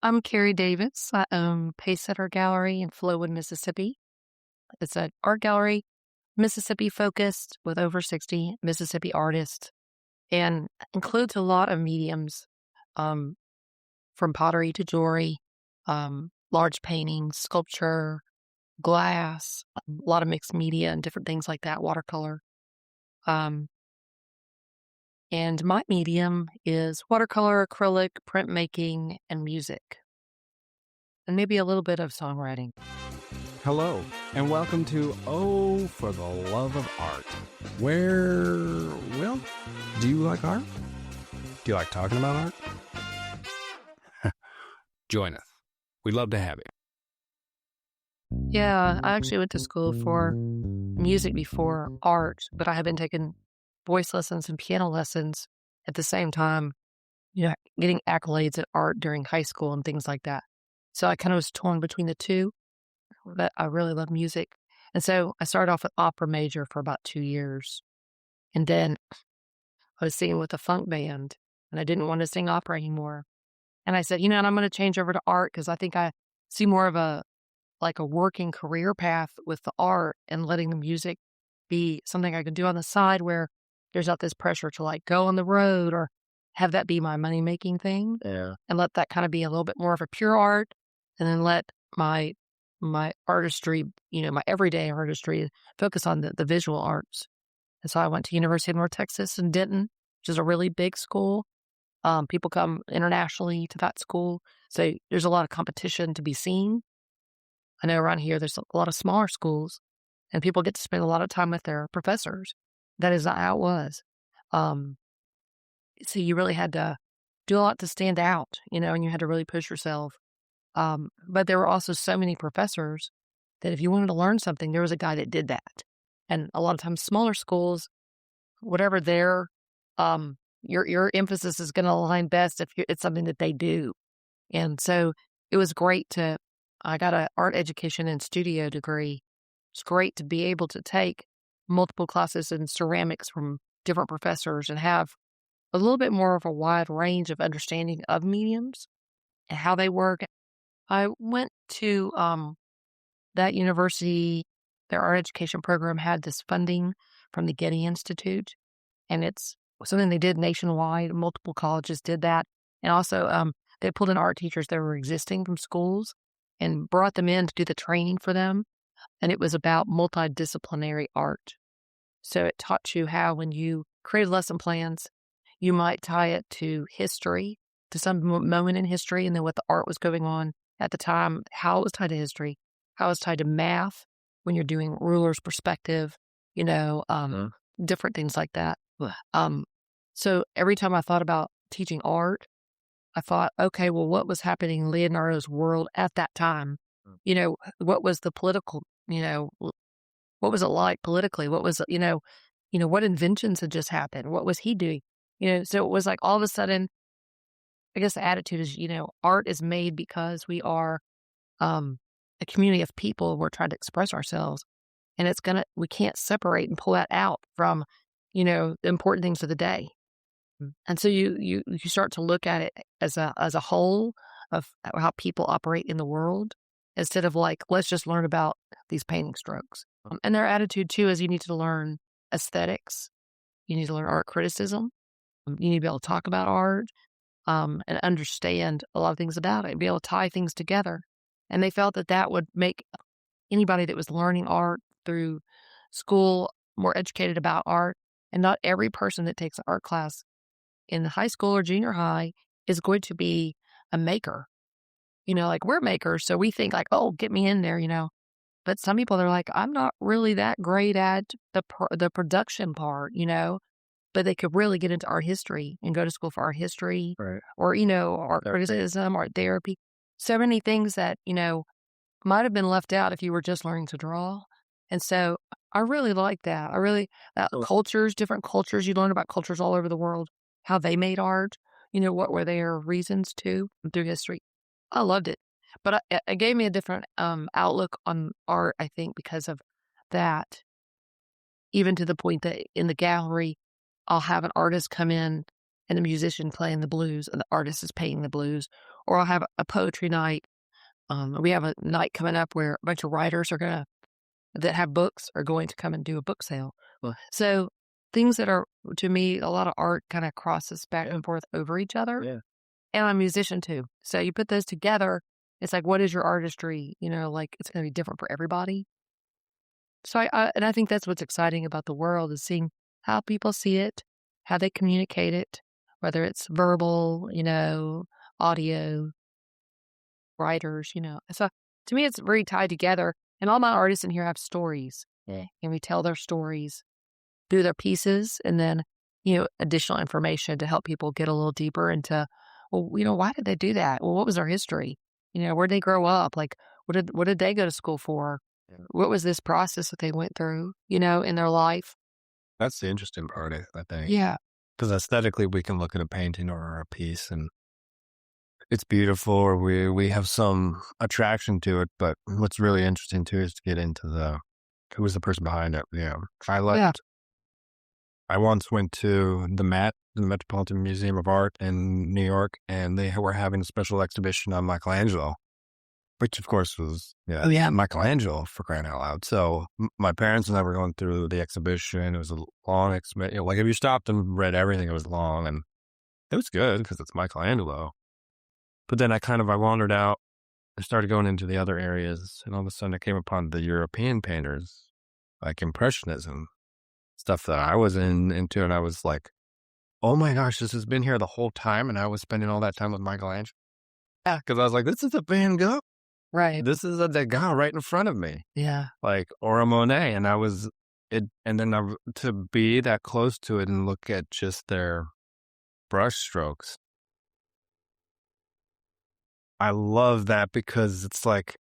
I'm Keri Davis. I own Pacesetter Gallery in Flowood, Mississippi. It's an art gallery, Mississippi focused with over 60 Mississippi artists and includes a lot of mediums, um, from pottery to jewelry, large paintings, sculpture, glass, a lot of mixed media and different things like that, watercolor. Um, and my medium is watercolor, acrylic, printmaking, and music, and maybe a little bit of songwriting. Hello, and welcome to Oh, for the Love of Art, where, well, do you like art? Do you like talking about art? Join us. We'd love to have you. Yeah, I actually went to school for music before art, but I had been taking voice lessons and piano lessons at the same time, getting accolades at art during high school and things like that. So I kind of was torn between the two, but I really love music. And so I started off at opera major for about 2 years. And then I was singing with a funk band and I didn't want to sing opera anymore. And I said, and I'm going to change over to art because I think I see more of a working career path with the art and letting the music be something I can do on the side where there's not this pressure to go on the road or have that be my money making thing. Yeah. And let that kind of be a little bit more of a pure art, and then let my artistry, my everyday artistry focus on the visual arts. And so I went to University of North Texas in Denton, which is a really big school. People come internationally to that school. So there's a lot of competition to be seen. I know around here there's a lot of smaller schools and people get to spend a lot of time with their professors. That is not how it was. So you really had to do a lot to stand out, and you had to really push yourself. But there were also so many professors that if you wanted to learn something, there was a guy that did that. And a lot of times smaller schools, whatever their, your emphasis is going to align best if it's something that they do. And so it was great I got an art education and studio degree. It's great to be able to take multiple classes in ceramics from different professors and have a little bit more of a wide range of understanding of mediums and how they work. I went to that university. Their art education program had this funding from the Getty Institute, and it's something they did nationwide. Multiple colleges did that. And also they pulled in art teachers that were existing from schools and brought them in to do the training for them. And it was about multidisciplinary art. So it taught you how, when you created lesson plans, you might tie it to history, to some moment in history, and then what the art was going on at the time, how it was tied to history, how it was tied to math when you're doing ruler's perspective, different things like that. So every time I thought about teaching art, I thought, okay, well, what was happening in Leonardo's world at that time? What was the political, what was it like politically? What was, what inventions had just happened? What was he doing? So it was like all of a sudden, I guess the attitude is, art is made because we are a community of people. We're trying to express ourselves, and we can't separate and pull that out from, the important things of the day. And so you start to look at it as a whole of how people operate in the world, instead of let's just learn about these painting strokes. And their attitude too is you need to learn aesthetics, you need to learn art criticism, you need to be able to talk about art, and understand a lot of things about it, and be able to tie things together. And they felt that would make anybody that was learning art through school more educated about art. And not every person that takes an art class in high school or junior high is going to be a maker. We're makers, so we think oh, get me in there, But some people, they're like, I'm not really that great at the production part, but they could really get into art history and go to school for art history, Right. or, art criticism, art therapy. So many things that, might have been left out if you were just learning to draw. And so I really like that. Cultures, different cultures, you learn about cultures all over the world, how they made art, what were their reasons through history. I loved it. But it gave me a different outlook on art, I think, because of that. Even to the point that in the gallery, I'll have an artist come in and the musician playing the blues and the artist is painting the blues. Or I'll have a poetry night. We have a night coming up where a bunch of writers that have books are going to come and do a book sale. Well, So things that are, to me, a lot of art kind of crosses back and forth over each other. yeah. And I'm a musician too. So you put those together, it's like, what is your artistry? Like it's going to be different for everybody. So and I think that's what's exciting about the world is seeing how people see it, how they communicate it, whether it's verbal, audio, writers. So to me, it's very tied together. And all my artists in here have stories. Yeah. And we tell their stories through their pieces and then, additional information to help people get a little deeper into, well, why did they do that? Well, what was their history? Where'd they grow up? Like, what did they go to school for? Yeah. What was this process that they went through, in their life? That's the interesting part, I think. Yeah. Because aesthetically, we can look at a painting or a piece and it's beautiful, or we have some attraction to it. But what's really interesting too is to get into who was the person behind it. Yeah, Yeah. I once went to the Metropolitan Museum of Art in New York, and they were having a special exhibition on Michelangelo, which of course was Oh, yeah. Michelangelo, for crying out loud. So my parents and I were going through the exhibition. It was a long exhibition. Like if you stopped and read everything, it was long, and it was good because it's Michelangelo. But then I wandered out and started going into the other areas, and all of a sudden I came upon the European painters, like Impressionism, stuff that I was into, and I was like, oh my gosh, this has been here the whole time, and I was spending all that time with Michelangelo. Yeah, because I was like, this is a Van Gogh. Right. This is a Degas right in front of me. Yeah. Like, or a Monet, and and then to be that close to it and look at just their brush strokes. I love that because it's like,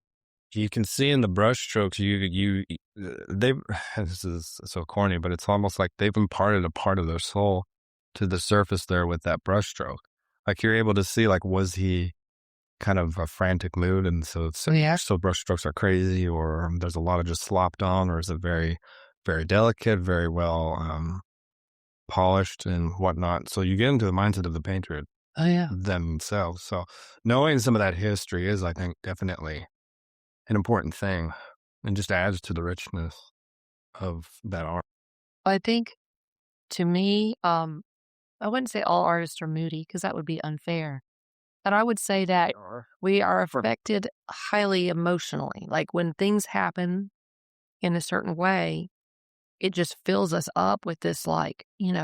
you can see in the brush strokes, this is so corny, but it's almost like they've imparted a part of their soul to the surface there with that brush stroke. Like you're able to see, like, was he kind of a frantic mood? And so brush strokes are crazy, or there's a lot of just slopped on, or is it very, very delicate, very well polished and whatnot. So you get into the mindset of the painter Oh, yeah. themselves. So knowing some of that history is, I think, definitely an important thing and just adds to the richness of that art. I think to me, I wouldn't say all artists are moody because that would be unfair. But I would say that we are affected highly emotionally. Like when things happen in a certain way, it just fills us up with this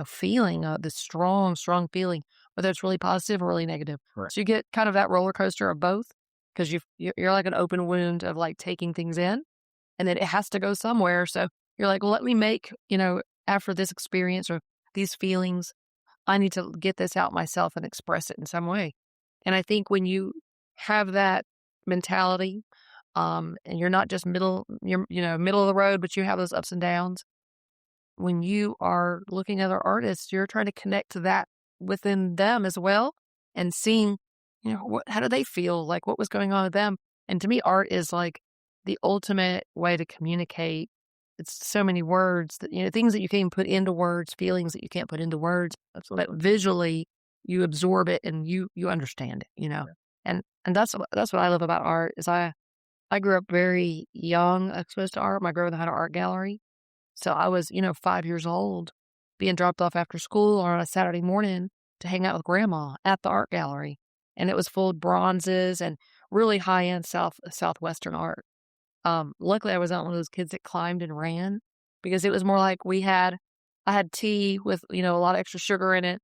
feeling, this strong, strong feeling, whether it's really positive or really negative. Right. So you get kind of that roller coaster of both because you're like an open wound of like taking things in and then it has to go somewhere. So you're like, well, let me make, after this experience or these feelings, I need to get this out myself and express it in some way. And I think when you have that mentality, and you're not just middle of the road, but you have those ups and downs. When you are looking at other artists, you're trying to connect to that within them as well and seeing, how do they feel? Like what was going on with them? And to me, art is like the ultimate way to communicate. It's so many words that, things that you can't even put into words, feelings that you can't put into words, but visually you absorb it and you understand it, Yeah. and that's what I love about art is I grew up very young, exposed to art. My grandmother had an art gallery. So I was, 5 years old, being dropped off after school or on a Saturday morning to hang out with grandma at the art gallery. And it was full of bronzes and really high-end Southwestern art. Luckily, I was not one of those kids that climbed and ran because it was more like I had tea with, a lot of extra sugar in it.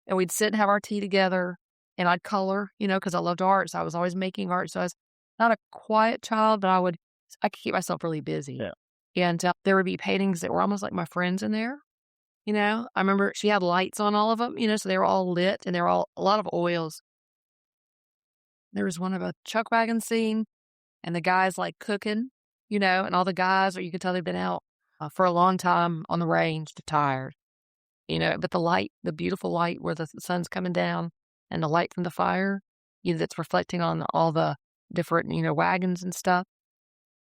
And we'd sit and have our tea together and I'd color, because I loved art. So I was always making art. So I was not a quiet child, but I could keep myself really busy. Yeah. And there would be paintings that were almost like my friends in there. I remember she had lights on all of them, so they were all lit and they were all a lot of oils. There was one of a chuck wagon scene and the guys like cooking, and all the guys, or you could tell they've been out for a long time on the range, they're tired, but the beautiful light where the sun's coming down and the light from the fire, that's reflecting on all the different, wagons and stuff.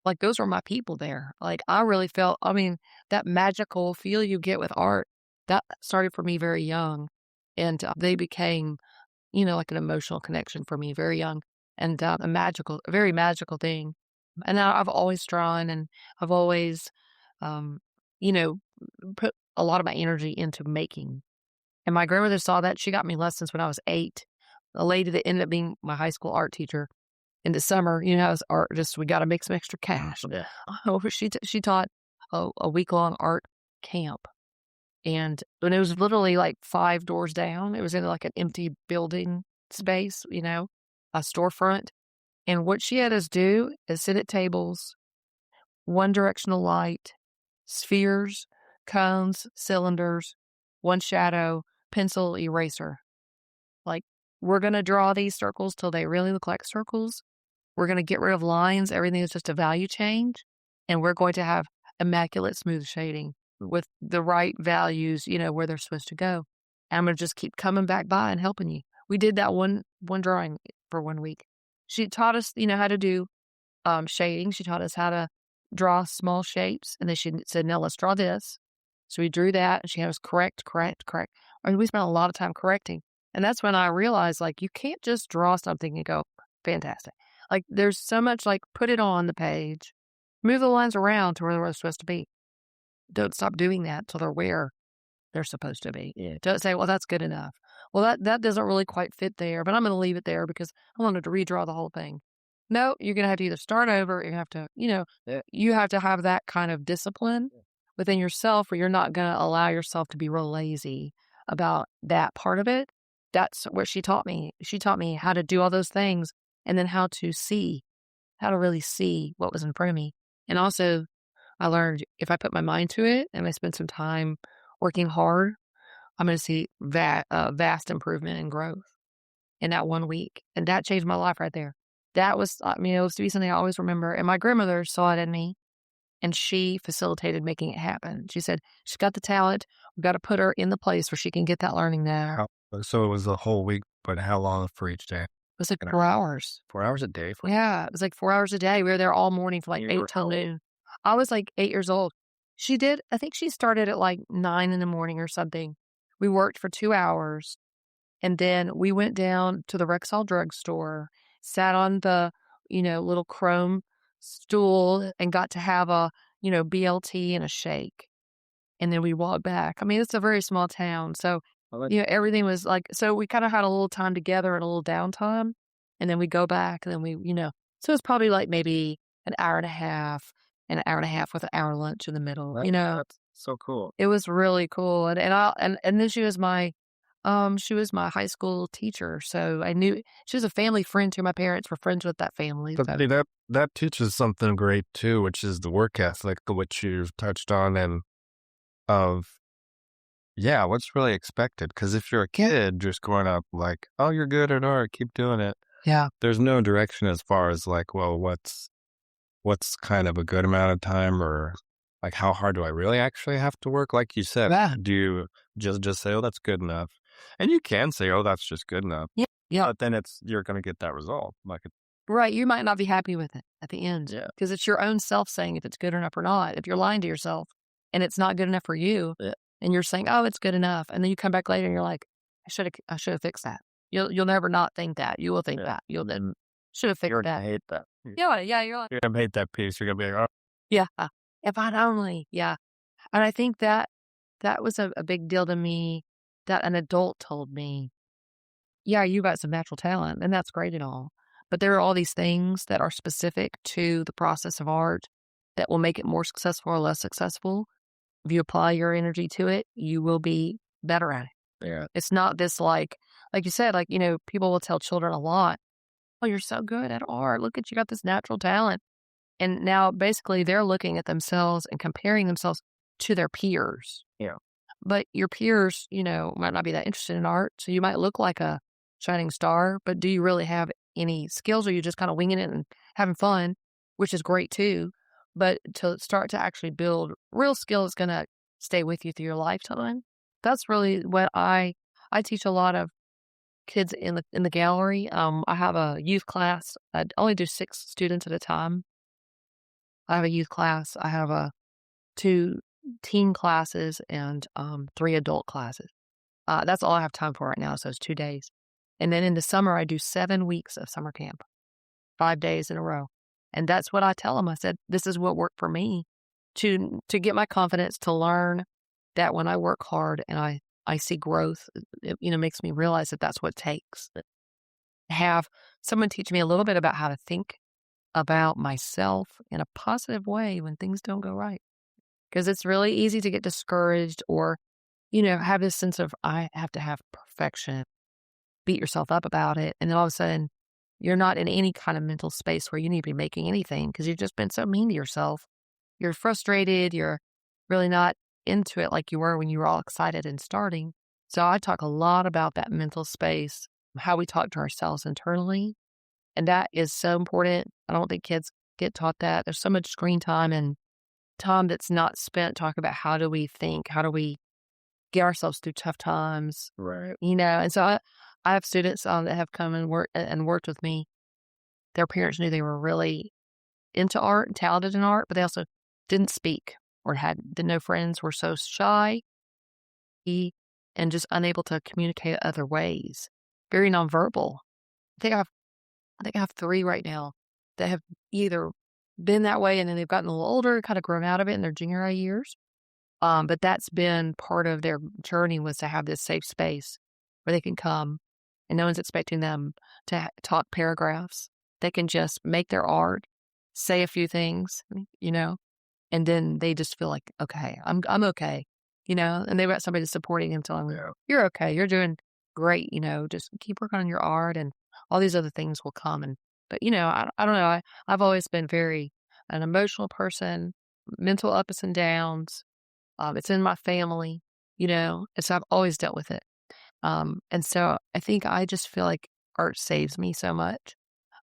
Like those were my people there. Like I really felt, that magical feel you get with art, that started for me very young. And they became, like an emotional connection for me very young and a very magical thing. And I've always drawn and I've always, um, you know, put a lot of my energy into making. And my grandmother saw that. She got me lessons when I was 8. A lady that ended up being my high school art teacher in the summer, how it's art, just we got to make some extra cash. Yeah. She taught a week long art camp. And when it was literally like 5 doors down, it was in like an empty building space, a storefront. And what she had us do is sit at tables, one directional light, spheres, cones, cylinders, one shadow, pencil, eraser. Like, we're going to draw these circles till they really look like circles. We're going to get rid of lines. Everything is just a value change. And we're going to have immaculate smooth shading with the right values, where they're supposed to go. And I'm going to just keep coming back by and helping you. We did that one drawing for 1 week. She taught us, how to do shading. She taught us how to draw small shapes. And then she said, now let's draw this. So we drew that. And she had us correct. And we spent a lot of time correcting. And that's when I realized, like, you can't just draw something and go, fantastic. Like, there's so much, like, put it on the page, move the lines around to where they're supposed to be. Don't stop doing that till they're where they're supposed to be. Yeah. Don't say, well, that's good enough. Well, that doesn't really quite fit there, but I'm going to leave it there because I wanted to redraw the whole thing. No, you're going to have to either start over or you have to, you have to have that kind of discipline within yourself where you're not going to allow yourself to be real lazy about that part of it. That's what she taught me. She taught me how to do all those things and then how to really see what was in front of me. And also, I learned if I put my mind to it and I spend some time working hard, I'm going to see vast improvement and growth in that 1 week. And that changed my life right there. That was, it was to be something I always remember. And my grandmother saw it in me and she facilitated making it happen. She said, she's got the talent. We've got to put her in the place where she can get that learning now. So it was a whole week, but how long for each day? It was like 4 hours. 4 hours a day? Yeah, it was like 4 hours a day. We were there all morning from like 8 till noon. I was like 8 years old. I think she started at like 9 in the morning or something. We worked for 2 hours and then we went down to the Rexall drugstore, sat on the, little chrome stool and got to have a, BLT and a shake. And then we walked back. I mean, it's a very small town. So, everything was like, so we kind of had a little time together and a little downtime. And then we go back and then we, so it's probably like maybe an hour and a half with an hour lunch in the middle, That's so cool. It was really cool. And then she was my high school teacher. So I knew she was a family friend too. My parents were friends with that family. But that teaches something great too, which is the work ethic, which you've touched on, and what's really expected. Because if you're a kid just growing up like, oh, you're good at art, keep doing it. Yeah. There's no direction as far as like, well, what's kind of a good amount of time, or like how hard do I really actually have to work? Like you said, do you just say, oh, that's good enough? And you can say, oh, that's just good enough. Yeah. But then you're going to get that result. Right. You might not be happy with it at the end. Yeah. Because it's your own self saying if it's good enough or not. If you're lying to yourself and it's not good enough for you and you're saying, oh, it's good enough. And then you come back later and you're like, I should have fixed that. You'll never not think that. You will think that. You'll then should have figured that. Hate that. Yeah. You're going to hate that piece. You're going to be like, oh. Yeah. If I'd only. Yeah. And I think that was a big deal to me that an adult told me, yeah, you got some natural talent and that's great and all. But there are all these things that are specific to the process of art that will make it more successful or less successful. If you apply your energy to it, you will be better at it. Yeah. It's not this like you said, like, people will tell children a lot, oh, you're so good at art. Look at you got this natural talent. And now basically they're looking at themselves and comparing themselves to their peers. Yeah. But your peers, might not be that interested in art. So you might look like a shining star, but do you really have any skills, or are you just kind of winging it and having fun, which is great too. But to start to actually build real skill is going to stay with you through your lifetime. That's really what I teach a lot of kids in the gallery. I have a youth class. I only do 6 students at a time. I have a youth class. I have 2 teen classes and 3 adult classes. That's all I have time for right now is those 2 days. And then in the summer, I do 7 weeks of summer camp, 5 days in a row. And that's what I tell them. I said, "This is what worked for me to get my confidence, to learn that when I work hard and I see growth, it makes me realize that that's what it takes. Have someone teach me a little bit about how to think about myself in a positive way when things don't go right. Because it's really easy to get discouraged or, have this sense of I have to have perfection, beat yourself up about it. And then all of a sudden, you're not in any kind of mental space where you need to be making anything because you've just been so mean to yourself. You're frustrated. You're really not into it like you were when you were all excited and starting. So I talk a lot about that mental space, how we talk to ourselves internally. And that is so important. I don't think kids get taught that. There's so much screen time and time that's not spent talking about how do we think, how do we get ourselves through tough times, Right. And so I have students that have come and worked with me. Their parents knew they were really into art and talented in art, but they also didn't speak or didn't know friends, were so shy and just unable to communicate other ways. Very nonverbal. I think I have 3 right now that have either been that way and then they've gotten a little older, kind of grown out of it in their junior high years. But that's been part of their journey was to have this safe space where they can come and no one's expecting them to talk paragraphs. They can just make their art, say a few things, and then they just feel like, okay, I'm okay, and they've got somebody supporting them, telling them, Yeah. you're okay, you're doing great, just keep working on your art, and all these other things will come. But I don't know, I've always been very an emotional person, mental ups and downs. It's in my family, and so I've always dealt with it. And so I think I just feel like art saves me so much.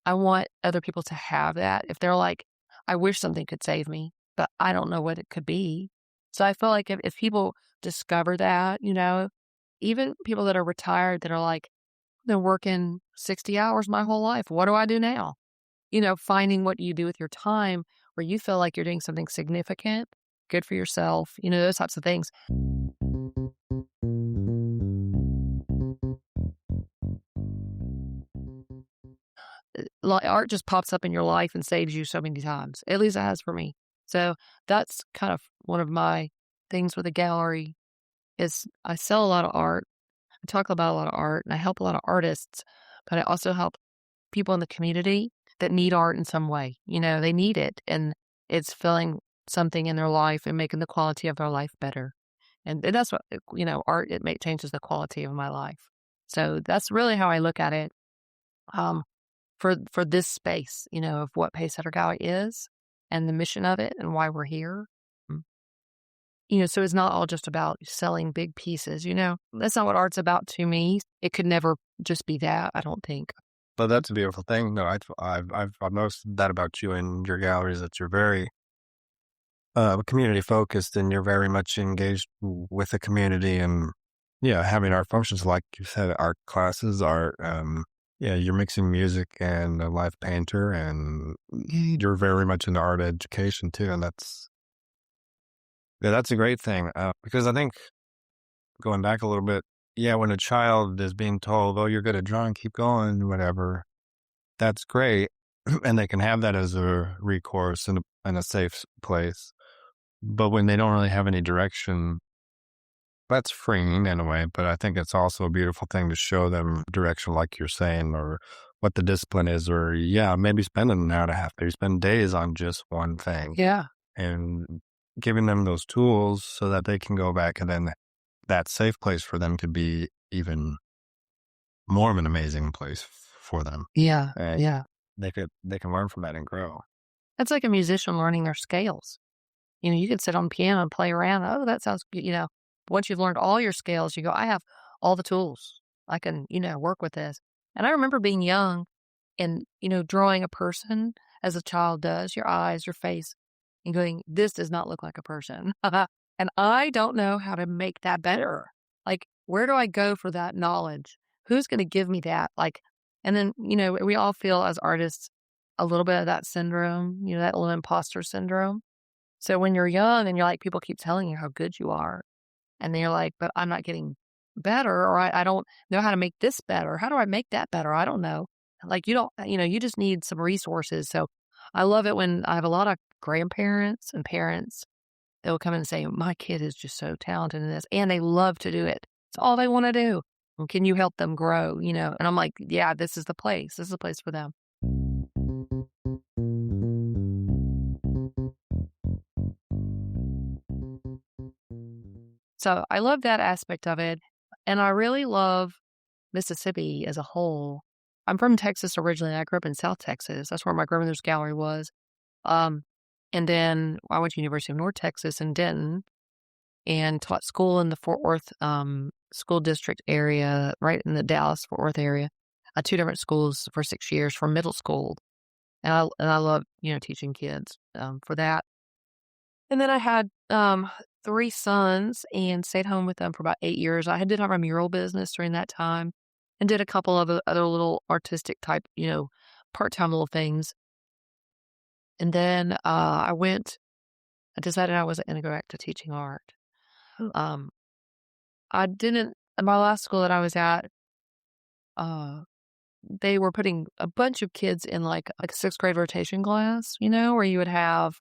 I want other people to have that. If they're like, I wish something could save me, but I don't know what it could be. So I feel like if people discover that, even people that are retired that are like, I've been working 60 hours my whole life. What do I do now? Finding what you do with your time where you feel like you're doing something significant, good for yourself, those types of things. Like art just pops up in your life and saves you so many times. At least it has for me. So that's kind of one of my things with a gallery is I sell a lot of art. I talk about a lot of art and I help a lot of artists, but I also help people in the community that need art in some way. They need it and it's filling something in their life and making the quality of their life better. And that's what, art, changes the quality of my life. So that's really how I look at it. For this space, of what Pacesetter Gallery is and the mission of it and why we're here. Mm. So it's not all just about selling big pieces, That's not what art's about to me. It could never just be that, I don't think. But that's a beautiful thing. No, I've noticed that about you and your galleries that you're very community focused and you're very much engaged with the community and yeah, having art functions like you said, art classes, art. Yeah, you're mixing music and a live painter, and you're very much into art education too, and that's a great thing because I think going back a little bit, yeah, when a child is being told, "Oh, you're good at drawing, keep going," whatever, that's great, and they can have that as a recourse in a safe place. But when they don't really have any direction, that's freeing in a way. But I think it's also a beautiful thing to show them direction, like you're saying, or what the discipline is, or yeah, maybe spending an hour and a half, maybe spend days on just one thing Yeah. and giving them those tools so that they can go back and then that safe place for them could be even more of an amazing place for them. Yeah. And Yeah. they can learn from that and grow. It's like a musician learning their scales. You could sit on piano and play around. Oh, that sounds good. Once you've learned all your scales, you go, I have all the tools. I can, work with this. And I remember being young and, drawing a person as a child does, your eyes, your face, and going, this does not look like a person. And I don't know how to make that better. Like, where do I go for that knowledge? Who's going to give me that? And then, we all feel as artists a little bit of that syndrome, that little imposter syndrome. So when you're young and you're like, people keep telling you how good you are. And then you're like, but I'm not getting better, or I don't know how to make this better. How do I make that better? I don't know. Like, you don't, you just need some resources. So I love it when I have a lot of grandparents and parents that will come in and say, my kid is just so talented in this, and they love to do it. It's all they want to do. And can you help them grow? And I'm like, yeah, this is the place. This is the place for them. So I love that aspect of it. And I really love Mississippi as a whole. I'm from Texas originally. I grew up in South Texas. That's where my grandmother's gallery was. Um, and then I went to University of North Texas in Denton and taught school in the Fort Worth school district area, right in the Dallas Fort Worth area. Two different schools for 6 years for middle school, and I love teaching kids for that. And then I had 3 sons and stayed home with them for about 8 years. I did have a mural business during that time, and did a couple of other little artistic type, part time little things. And then I decided I wasn't going to go back to teaching art. Um, I didn't, at my last school that I was at, uh, they were putting a bunch of kids in like a sixth grade rotation class, where you would have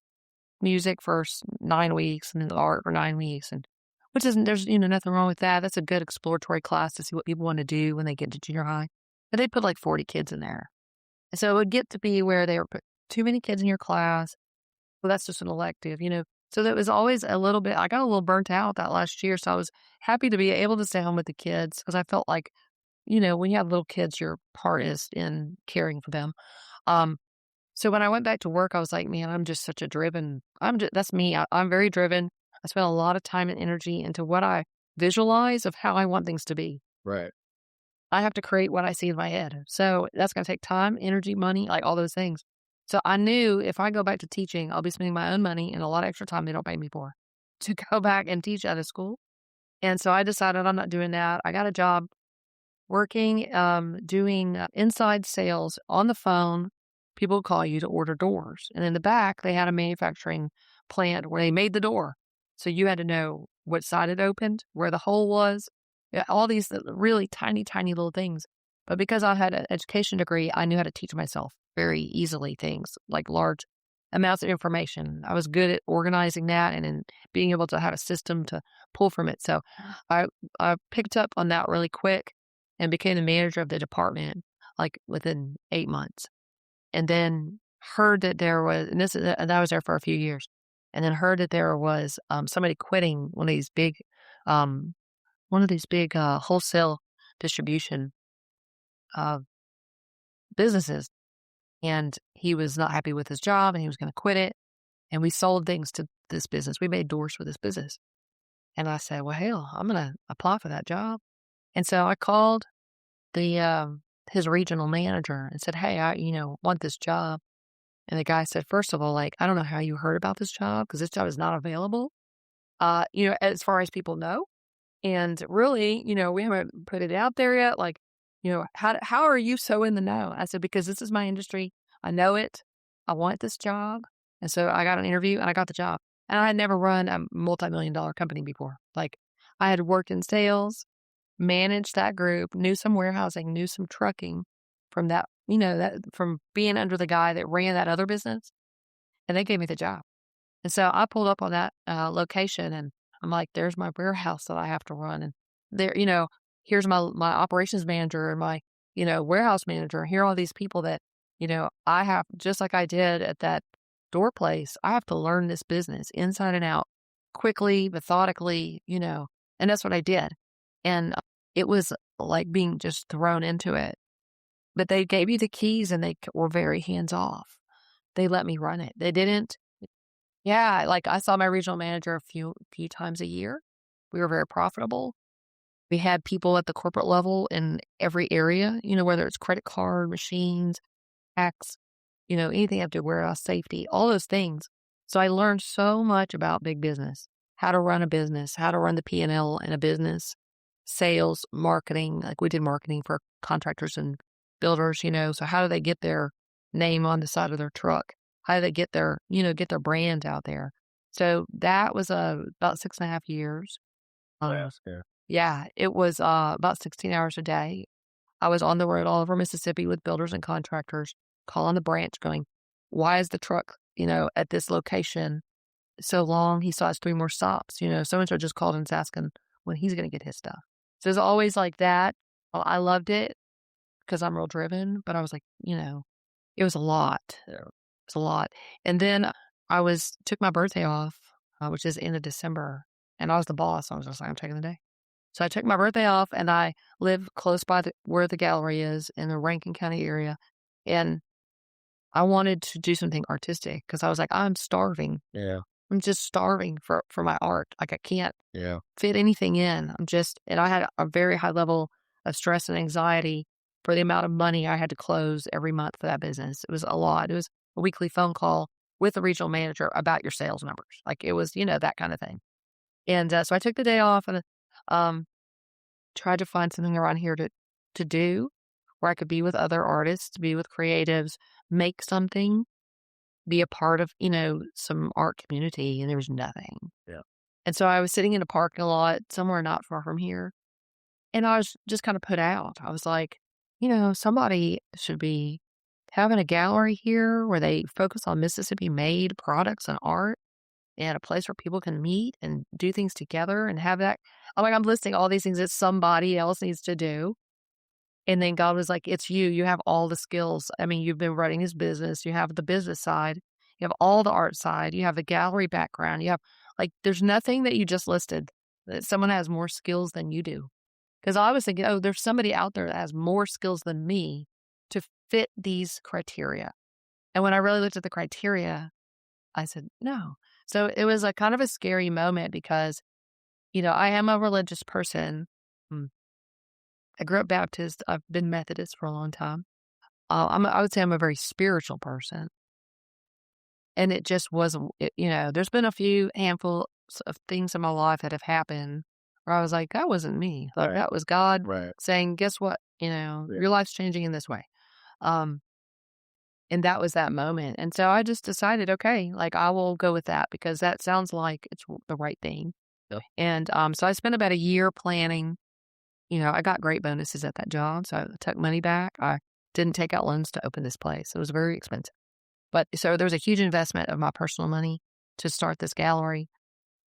music for 9 weeks and then art for 9 weeks. And which isn't, there's, nothing wrong with that. That's a good exploratory class to see what people want to do when they get to junior high. But they put like 40 kids in there. And so it would get to be where they were put too many kids in your class. Well, that's just an elective. So that was always a little bit, I got a little burnt out that last year. So I was happy to be able to stay home with the kids because I felt like, when you have little kids, your part is in caring for them. So when I went back to work, I was like, man, I'm just such a that's me. I'm very driven. I spend a lot of time and energy into what I visualize of how I want things to be. Right. I have to create what I see in my head. So that's going to take time, energy, money, like all those things. So I knew if I go back to teaching, I'll be spending my own money and a lot of extra time they don't pay me for to go back and teach at a school. And so I decided I'm not doing that. I got a job working, doing inside sales on the phone. People would call you to order doors. And in the back, they had a manufacturing plant where they made the door. So you had to know what side it opened, where the hole was, all these really tiny, tiny little things. But because I had an education degree, I knew how to teach myself very easily things like large amounts of information. I was good at organizing that and in being able to have a system to pull from it. So I picked up on that really quick and became the manager of the department like within 8 months. And then heard that there was, and I was there for a few years, and then heard that there was somebody quitting one of these big wholesale distribution businesses, and he was not happy with his job, and he was going to quit it. And we sold things to this business. We made doors for this business, and I said, "Well, hell, I'm going to apply for that job." And so I called the his regional manager and said, "Hey, I want this job." And the guy said, "First of all, like, I don't know how you heard about this job because this job is not available, as far as people know. And really, we haven't put it out there yet. Like, how are you so in the know?" I said, "Because this is my industry. I know it. I want this job." And so I got an interview and I got the job. And I had never run a multi-million-dollar company before. Like, I had worked in sales, managed that group, knew some warehousing, knew some trucking from that, that from being under the guy that ran that other business. And they gave me the job. And so I pulled up on that location and I'm like, there's my warehouse that I have to run. And there, here's my operations manager and my, warehouse manager. Here are all these people that, I have, just like I did at that door place, I have to learn this business inside and out quickly, methodically, and that's what I did. And it was like being just thrown into it. But they gave you the keys and they were very hands off. They let me run it. They didn't. Yeah, like I saw my regional manager a few times a year. We were very profitable. We had people at the corporate level in every area, whether it's credit card, machines, tax, anything up to warehouse safety, all those things. So I learned so much about big business, how to run a business, how to run the P&L in a business, sales, marketing. Like we did marketing for contractors and builders, so how do they get their name on the side of their truck? How do they get their brand out there? So that was about 6.5 years. Yes, yeah. Yeah, it was, about 16 hours a day. I was on the road all over Mississippi with builders and contractors, calling the branch going, "Why is the truck, at this location so long? He still has 3 more stops." So and so just called and is asking when he's gonna get his stuff. So it's always like that. I loved it because I'm real driven, but I was like, it was a lot. It's a lot. And then I took my birthday off, which is end of December, and I was the boss. I was just like, "I'm taking the day." So I took my birthday off, and I live close by where the gallery is in the Rankin County area, and I wanted to do something artistic because I was like, "I'm starving. Yeah. I'm just starving for my art. Like, I can't Yeah. fit anything in." And I had a very high level of stress and anxiety for the amount of money I had to close every month for that business. It was a lot. It was a weekly phone call with the regional manager about your sales numbers. Like, it was, that kind of thing. And so I took the day off and um, tried to find something around here to do where I could be with other artists, be with creatives, make something, be a part of, some art community, and there was nothing. Yeah. And so I was sitting in a parking lot somewhere not far from here, and I was just kind of put out. I was like, somebody should be having a gallery here where they focus on Mississippi made products and art and a place where people can meet and do things together and have that. I'm listing all these things that somebody else needs to do. And then God was like, "It's you. You have all the skills." I mean, you've been running his business. You have the business side. You have all the art side. You have the gallery background. You have, like, there's nothing that you just listed that someone has more skills than you do. Because I was thinking, oh, there's somebody out there that has more skills than me to fit these criteria. And when I really looked at the criteria, I said, no. So it was a kind of a scary moment because, I am a religious person. Mm, I grew up Baptist. I've been Methodist for a long time. I would say I'm a very spiritual person. And it just wasn't, there's been a few handfuls of things in my life that have happened where I was like, that wasn't me. Like, that was God Right. saying, guess what? Yeah. Your life's changing in this way. Um, and that was that moment. And so I just decided, okay, like, I will go with that because that sounds like it's the right thing. Yep. And so I spent about a year planning. I got great bonuses at that job, so I took money back. I didn't take out loans to open this place. It was very expensive. But so there was a huge investment of my personal money to start this gallery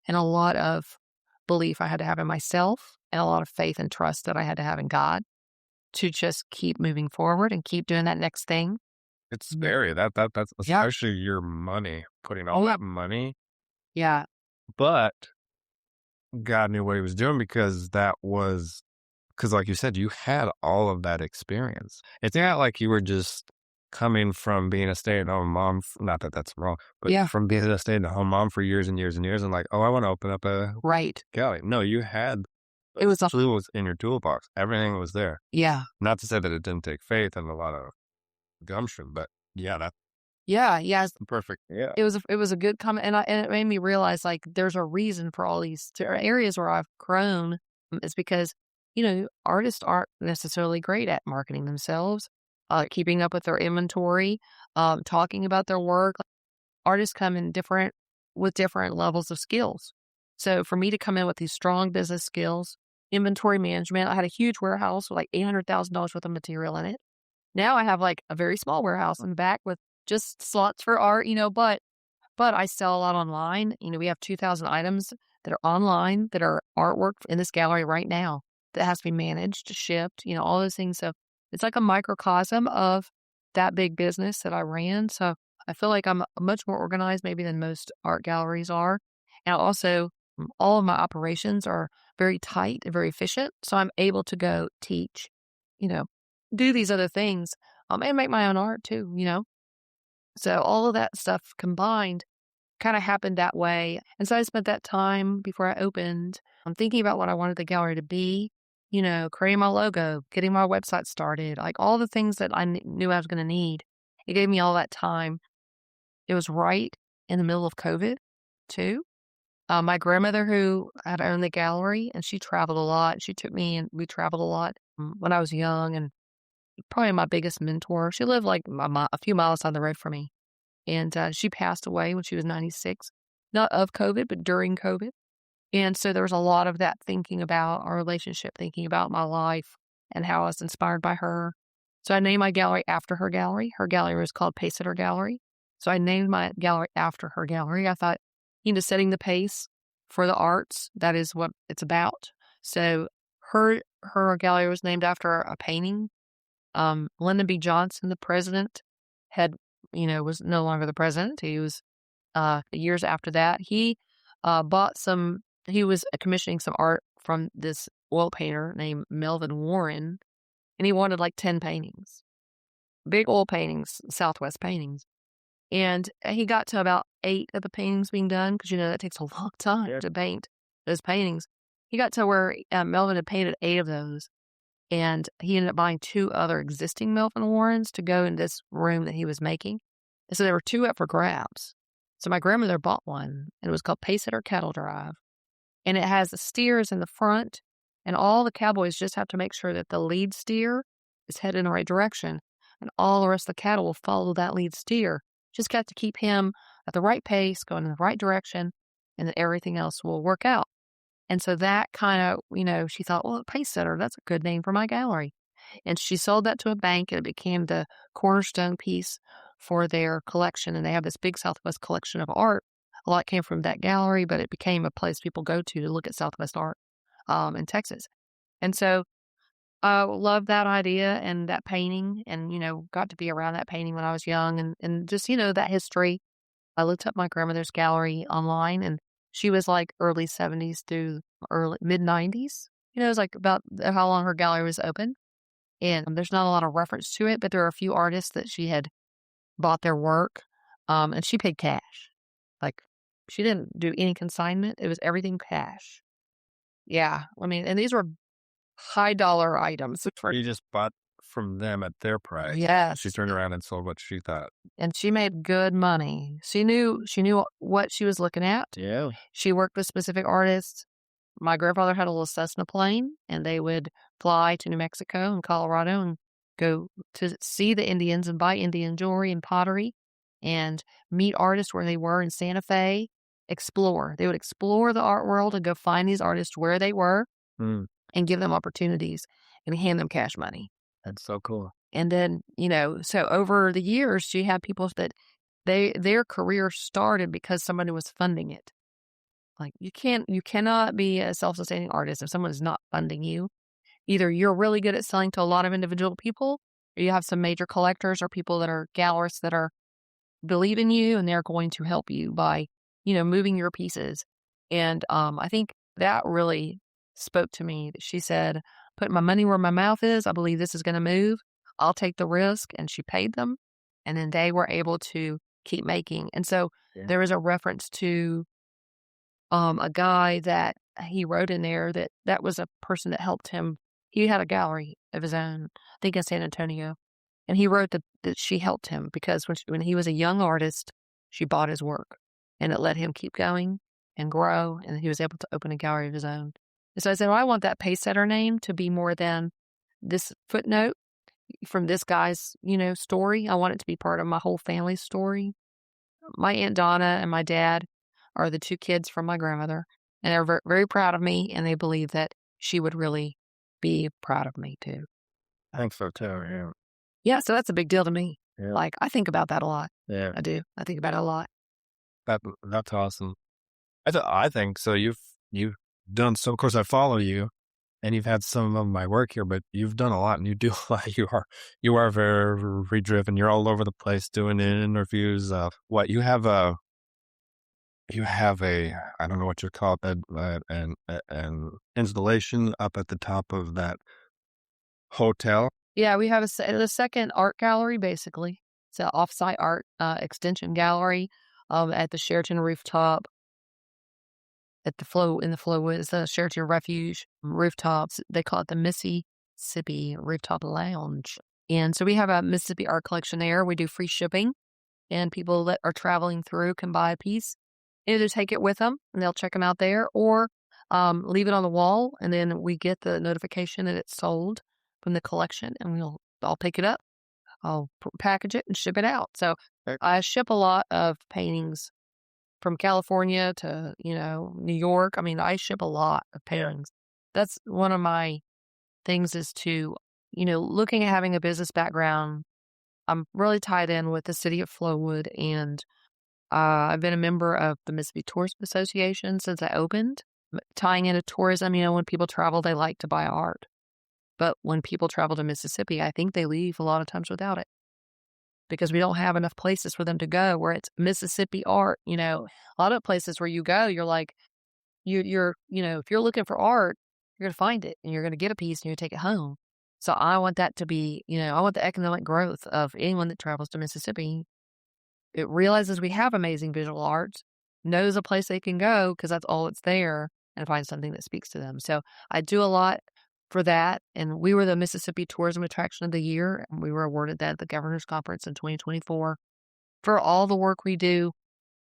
and a lot of belief I had to have in myself and a lot of faith and trust that I had to have in God to just keep moving forward and keep doing that next thing. It's scary. That's Yeah. especially your money, putting all that money, Yeah. but God knew what he was doing because like you said, you had all of that experience. It's not like you were just coming from being a stay-at-home mom, not that that's wrong, but Yeah. from being a stay-at-home mom for years and years and years and like, oh, I want to open up a Right. gallery. No, you had It was tools in your toolbox. Everything was there. yeah. Not to say that it didn't take faith and a lot of gumption, but yeah, that's Yeah. Yeah. perfect. Yeah. It was a good comment, and it made me realize, like, there's a reason for all these areas where I've grown is because, artists aren't necessarily great at marketing themselves, keeping up with their inventory, talking about their work. Artists come in with different levels of skills. So for me to come in with these strong business skills, inventory management, I had a huge warehouse with like $800,000 worth of material in it. Now I have like a very small warehouse in the back with just slots for art, but I sell a lot online. We have 2,000 items that are online that are artwork in this gallery right now that has to be managed, shipped, all those things. So it's like a microcosm of that big business that I ran. So I feel like I'm much more organized maybe than most art galleries are. And also, all of my operations are very tight and very efficient. So I'm able to go teach, you know, do these other things and make my own art too. So all of that stuff combined kind of happened that way. And so I spent that time before I opened, I'm thinking about what I wanted the gallery to be, creating my logo, getting my website started, like all the things that I knew I was going to need. It gave me all that time. It was right in the middle of COVID too. My grandmother who had owned the gallery and she traveled a lot. She took me and we traveled a lot when I was young and probably my biggest mentor. She lived like a few miles down the road from me. And she passed away when she was 96, not of COVID, but during COVID. And so there was a lot of that thinking about our relationship, thinking about my life and how I was inspired by her. So I named my gallery after her gallery. Her gallery was called Pacesetter Gallery. So I named my gallery after her gallery. I thought, setting the pace for the arts, that is what it's about. So her gallery was named after a painting. Lyndon B. Johnson, the president, had, was no longer the president. He was, years after that. He he was commissioning some art from this oil painter named Melvin Warren, and he wanted like 10 paintings, big oil paintings, Southwest paintings. And he got to about 8 of the paintings being done, because, that takes a long time to paint those paintings. He got to where Melvin had painted 8 of those, and he ended up buying 2 other existing Melvin Warrens to go in this room that he was making. And so there were 2 up for grabs. So my grandmother bought one, and it was called Pacesetter Cattle Drive. And it has the steers in the front, and all the cowboys just have to make sure that the lead steer is headed in the right direction, and all the rest of the cattle will follow that lead steer. Just got to keep him at the right pace, going in the right direction, and then everything else will work out. And so that kind of, she thought, well, Pacesetter, that's a good name for my gallery. And she sold that to a bank, and it became the cornerstone piece for their collection. And they have this big Southwest collection of art. A lot came from that gallery, but it became a place people go to look at Southwest art in Texas. And so I loved that idea and that painting, and, got to be around that painting when I was young, and just, that history. I looked up my grandmother's gallery online, and she was like early 70s through early mid 90s. It was like about how long her gallery was open. And there's not a lot of reference to it, but there are a few artists that she had bought their work, and she paid cash. Like, she didn't do any consignment. It was everything cash. Yeah. I mean, and these were high dollar items. You just bought from them at their price. Yes. She turned around and sold what she thought. And she made good money. She knew what she was looking at. Yeah. She worked with specific artists. My grandfather had a little Cessna plane, and they would fly to New Mexico and Colorado and go to see the Indians and buy Indian jewelry and pottery and meet artists where they were in Santa Fe, explore. They would explore the art world and go find these artists where they were and give them opportunities and hand them cash money. That's so cool. And then, so over the years, she had people that their career started because somebody was funding it. Like, you cannot be a self-sustaining artist if someone is not funding you. Either you're really good at selling to a lot of individual people, or you have some major collectors or people that are gallerists that are believe in you, and they're going to help you by, moving your pieces. And I think that really spoke to me. She said, put my money where my mouth is. I believe this is going to move. I'll take the risk. And she paid them. And then they were able to keep making. And so there was a reference to a guy that he wrote in there that was a person that helped him. He had a gallery of his own, I think in San Antonio. And he wrote that she helped him because when he was a young artist, she bought his work, and it let him keep going and grow. And he was able to open a gallery of his own. And so I said, well, I want that Pacesetter name to be more than this footnote from this guy's, story. I want it to be part of my whole family's story. My Aunt Donna and my dad are the 2 kids from my grandmother, and they're very, very proud of me, and they believe that she would really be proud of me too. I think so too, yeah. Yeah, so that's a big deal to me. Yeah. Like, I think about that a lot. Yeah. I do. I think about it a lot. That's awesome. I think so. You've done so. Of course, I follow you, and you've had some of my work here, but you've done a lot, and you do a lot. You are very driven. You're all over the place doing interviews. What you have a I don't know what you call it, an installation up at the top of that hotel. Yeah, we have the second art gallery, basically. It's an off-site art extension gallery at the Sheraton rooftop. In the Flowood, it's the Sheraton Refuge rooftops. They call it the Mississippi Rooftop Lounge. And so we have a Mississippi art collection there. We do free shipping, and people that are traveling through can buy a piece. Either take it with them, and they'll check them out there, or leave it on the wall, and then we get the notification that it's sold from the collection, and I'll pick it up. I'll package it and ship it out. So I ship a lot of paintings from California to, New York. I mean, I ship a lot of paintings. That's one of my things is to, looking at having a business background. I'm really tied in with the city of Flowood, and I've been a member of the Mississippi Tourism Association since I opened. Tying into tourism, when people travel, they like to buy art. But when people travel to Mississippi, I think they leave a lot of times without it because we don't have enough places for them to go where it's Mississippi art. A lot of places where you go, you're like, if you're looking for art, you're going to find it and you're going to get a piece and you're going to take it home. So I want that to be, I want the economic growth of anyone that travels to Mississippi. It realizes we have amazing visual arts, knows a place they can go because that's all it's there, and find something that speaks to them. So I do a lot for that. And we were the Mississippi Tourism Attraction of the Year, and we were awarded that at the Governor's Conference in 2024 for all the work we do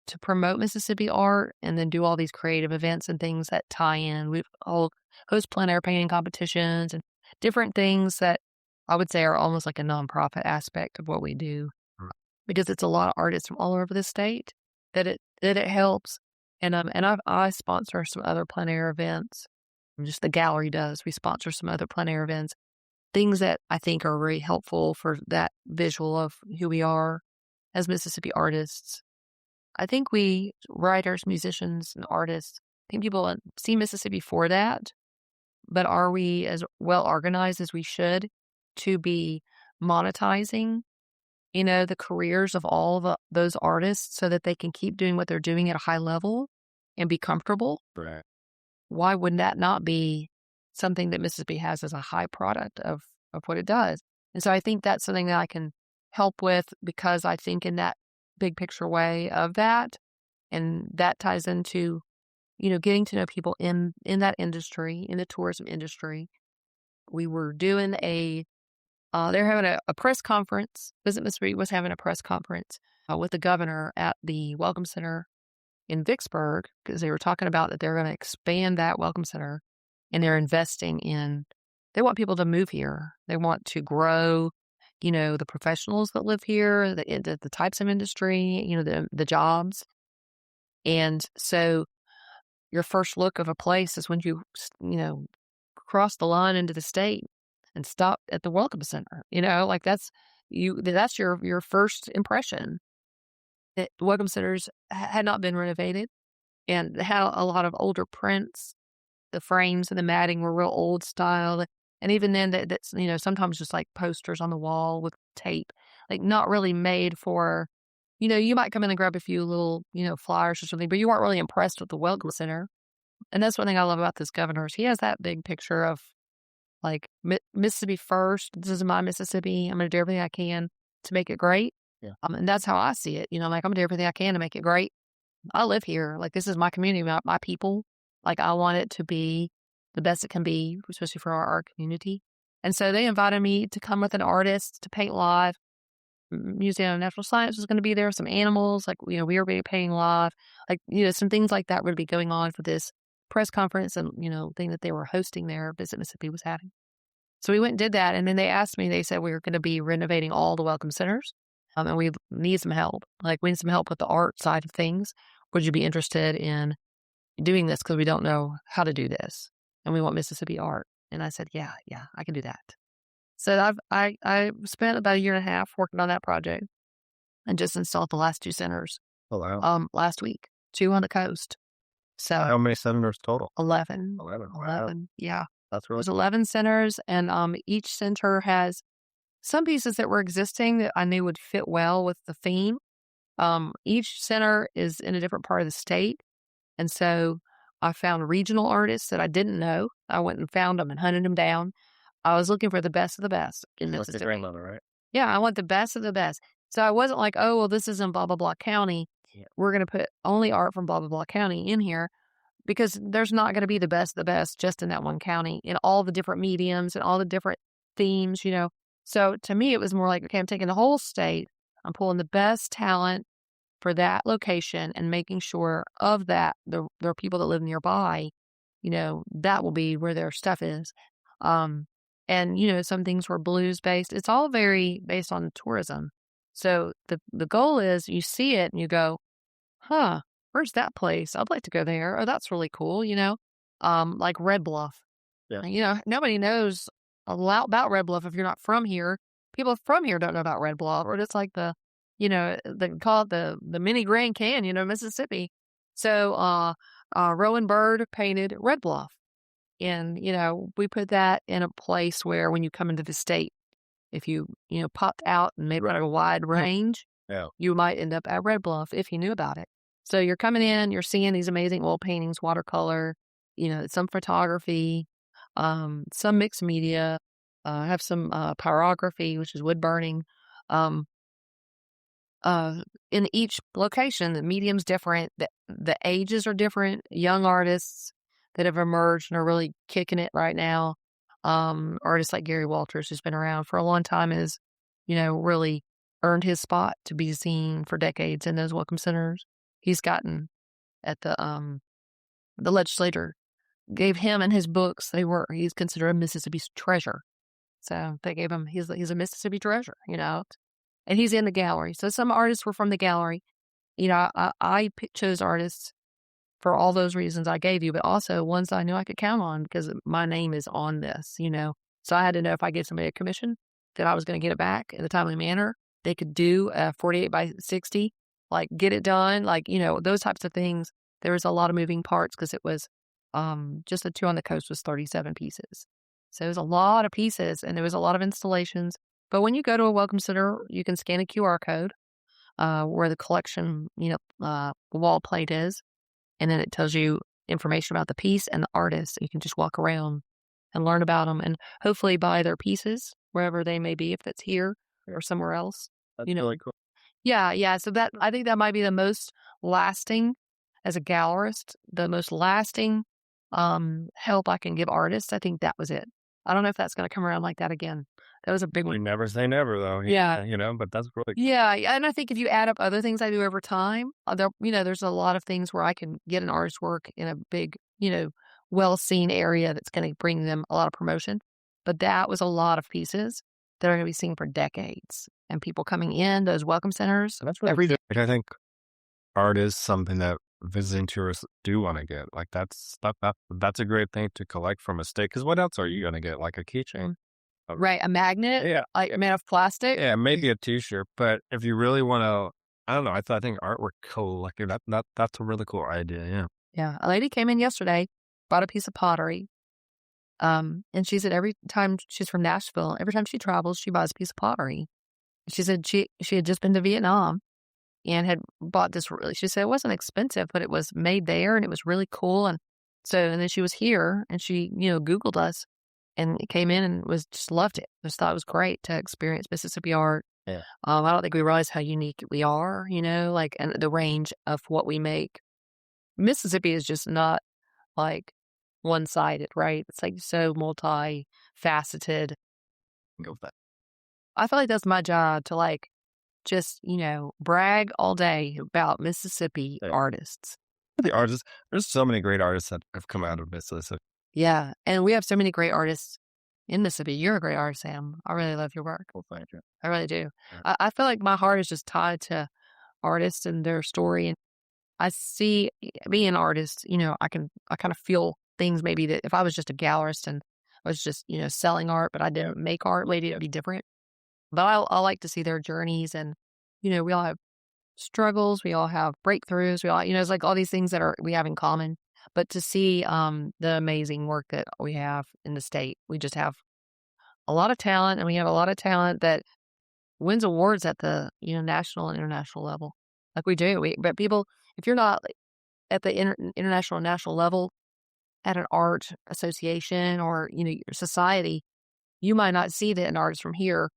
to promote Mississippi art and then do all these creative events and things that tie in. We host plein air painting competitions and different things that I would say are almost like a nonprofit aspect of what we do because it's a lot of artists from all over the state that it helps. And I sponsor some other plein air events. Just the gallery does. We sponsor some other plein air events, things that I think are very helpful for that visual of who we are as Mississippi artists. I think we, writers, musicians, and artists, I think people see Mississippi for that, but are we as well organized as we should to be monetizing, the careers of all those artists so that they can keep doing what they're doing at a high level and be comfortable? Right. Why would that not be something that Mississippi has as a high product of what it does? And so I think that's something that I can help with because I think in that big picture way of that, and that ties into, getting to know people in that industry, in the tourism industry. We were doing they're having a press conference. Visit Mississippi was having a press conference with the governor at the Welcome Center in Vicksburg because they were talking about that they're going to expand that Welcome Center and they're investing they want people to move here. They want to grow, the professionals that live here, the types of industry, the jobs. And so your first look of a place is when you cross the line into the state and stop at the Welcome Center, like that's your first impression. The Welcome Centers had not been renovated and they had a lot of older prints. The frames and the matting were real old style. And even then, that's, sometimes just like posters on the wall with tape, like not really made for, you might come in and grab a few little, flyers or something, but you weren't really impressed with the Welcome Center. And that's one thing I love about this governor is he has that big picture of like Mississippi first. This is my Mississippi. I'm going to do everything I can to make it great. Yeah. And that's how I see it. Like I'm going to do everything I can to make it great. I live here. Like this is my community, my people. Like I want it to be the best it can be, especially for our art community. And so they invited me to come with an artist to paint live. Museum of Natural Science was going to be there. Some animals, like, we were painting live. Like, some things like that would be going on for this press conference and, thing that they were hosting there, Visit Mississippi was having. So we went and did that. And then they asked me, they said we were going to be renovating all the Welcome Centers. And we need some help. Like, we need some help with the art side of things. Would you be interested in doing this? Because we don't know how to do this. And we want Mississippi art. And I said, yeah, I can do that. So I spent about a year and a half working on that project and just installed the last 2 centers. Oh, wow. Last week, 2 on the coast. So how many centers total? 11. 11. 11. Wow. Yeah. That's really There's 11 centers, and each center has some pieces that were existing that I knew would fit well with the theme. Each center is in a different part of the state. And so I found regional artists that I didn't know. I went and found them and hunted them down. I was looking for the best of the best in like Mississippi. the grandmother, right? Yeah, I want the best of the best. So I wasn't like, oh, well, this is in blah, blah, blah county. Yeah. We're going to put only art from blah, blah, blah county in here because there's not going to be the best of the best just in that one county in all the different mediums and all the different themes, So to me, it was more like, okay, I'm taking the whole state. I'm pulling the best talent for that location and making sure of that there are people that live nearby, that will be where their stuff is. And, some things were blues based. It's all very based on tourism. So the goal is you see it and you go, huh, where's that place? I'd like to go there. Oh, that's really cool, like Red Bluff. Yeah. Nobody knows a lot about Red Bluff if you're not from here. People from here don't know about Red Bluff, or just like they call it the mini Grand Canyon of Mississippi. So, Rowan Bird painted Red Bluff. And, we put that in a place where when you come into the state, if you popped out and made a wide range, Yeah. you might end up at Red Bluff if you knew about it. So you're coming in, you're seeing these amazing oil paintings, watercolor, some photography, some mixed media, have some pyrography, which is wood burning. Um, in each location, the medium's different, the ages are different. Young artists that have emerged and are really kicking it right now. Artists like Gary Walters, who's been around for a long time, has, really earned his spot to be seen for decades in those welcome centers. He's gotten at the legislature gave him and his books. He's considered a Mississippi's treasure. So they gave him, he's a Mississippi treasure, and he's in the gallery. So some artists were from the gallery. I chose artists for all those reasons I gave you, but also ones I knew I could count on because my name is on this, So I had to know if I gave somebody a commission that I was going to get it back in a timely manner. They could do a 48 by 60, like get it done, like, those types of things. There was a lot of moving parts because it was just the two on the coast was 37 pieces. So it was a lot of pieces and there was a lot of installations. But when you go to a welcome center, you can scan a QR code where the collection, wall plate is. And then it tells you information about the piece and the artist. You can just walk around and learn about them and hopefully buy their pieces wherever they may be, if that's here or somewhere else. That's really cool. Yeah, yeah. So I think that might be the most lasting as a gallerist, the most lasting help I can give artists. I think that was it. I don't know if that's going to come around like that again. That was a big one. You never say never, though. Yeah. But that's really cool. Yeah, and I think if you add up other things I do over time, there's a lot of things where I can get an artist's work in a big, well-seen area that's going to bring them a lot of promotion. But that was a lot of pieces that are going to be seen for decades. And people coming in, those welcome centers. And that's really good. I think art is something that visiting tourists do want to get. Like that's a great thing to collect from a state. Because what else are you going to get? Like a keychain? Right, a magnet, made of plastic. Yeah, maybe a T-shirt. But if you really want to, I don't know. I think artwork collecting that's a really cool idea. Yeah. Yeah, a lady came in yesterday, bought a piece of pottery, and she said every time she's from Nashville, every time she travels, she buys a piece of pottery. She said she had just been to Vietnam and had bought this. She said it wasn't expensive, but it was made there and it was really cool. And then she was here and she Googled us. And it came in and just loved it. Just thought it was great to experience Mississippi art. Yeah. I don't think we realize how unique we are, and the range of what we make. Mississippi is just not like one-sided, right? It's like so multi-faceted. Go with that. I feel like that's my job to just, brag all day about Mississippi artists. The artists, there's so many great artists that have come out of Mississippi. Yeah, and we have so many great artists in Mississippi. You're a great artist, Sam. I really love your work. Well, thank you. I really do. Yeah. I feel like my heart is just tied to artists and their story. And I see being an artist, I kind of feel things maybe that if I was just a gallerist and I was just, selling art, but I didn't make art, maybe it'd be different. But I like to see their journeys and, we all have struggles. We all have breakthroughs. We all, it's like all these things that we have in common. But to see the amazing work that we have in the state, we just have a lot of talent, and we have a lot of talent that wins awards at the national and international level, like we do. But people, if you're not at the international and national level at an art association or your society, you might not see that an artist from here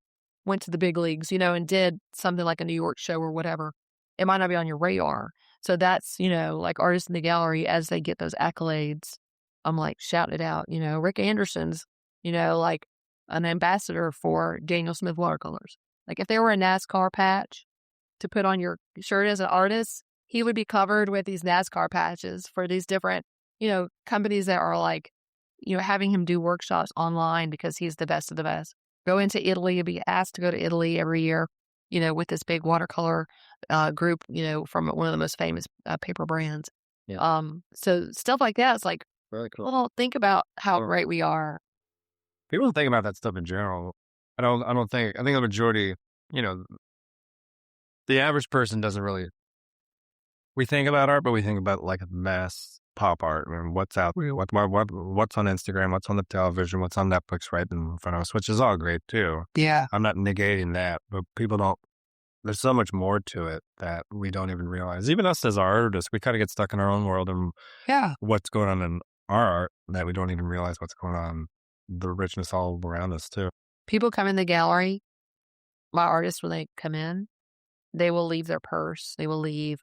went to the big leagues, and did something like a New York show or whatever. It might not be on your radar. So that's, like artists in the gallery, as they get those accolades, I'm like shouting it out. Rick Anderson's, like an ambassador for Daniel Smith watercolors. Like if there were a NASCAR patch to put on your shirt as an artist, he would be covered with these NASCAR patches for these different, companies that are like, having him do workshops online because he's the best of the best. Go into Italy and be asked to go to Italy every year with this big watercolor group, from one of the most famous paper brands. Yeah. So stuff like that is like, Very cool. well, think about how great we are. People don't think about that stuff in general. I think the majority, the average person doesn't really, we think about art, but we think about like mass pop art and what's out there, what's on Instagram, what's on the television, what's on Netflix right in front of us, which is all great too. Yeah. I'm not negating that, but people don't, there's so much more to it that we don't even realize. Even us as artists, we kind of get stuck in our own world and Yeah. what's going on in our art that we don't even realize what's going on, the richness all around us too. People come in the gallery, my artists, when they come in, they will leave their purse. They will leave,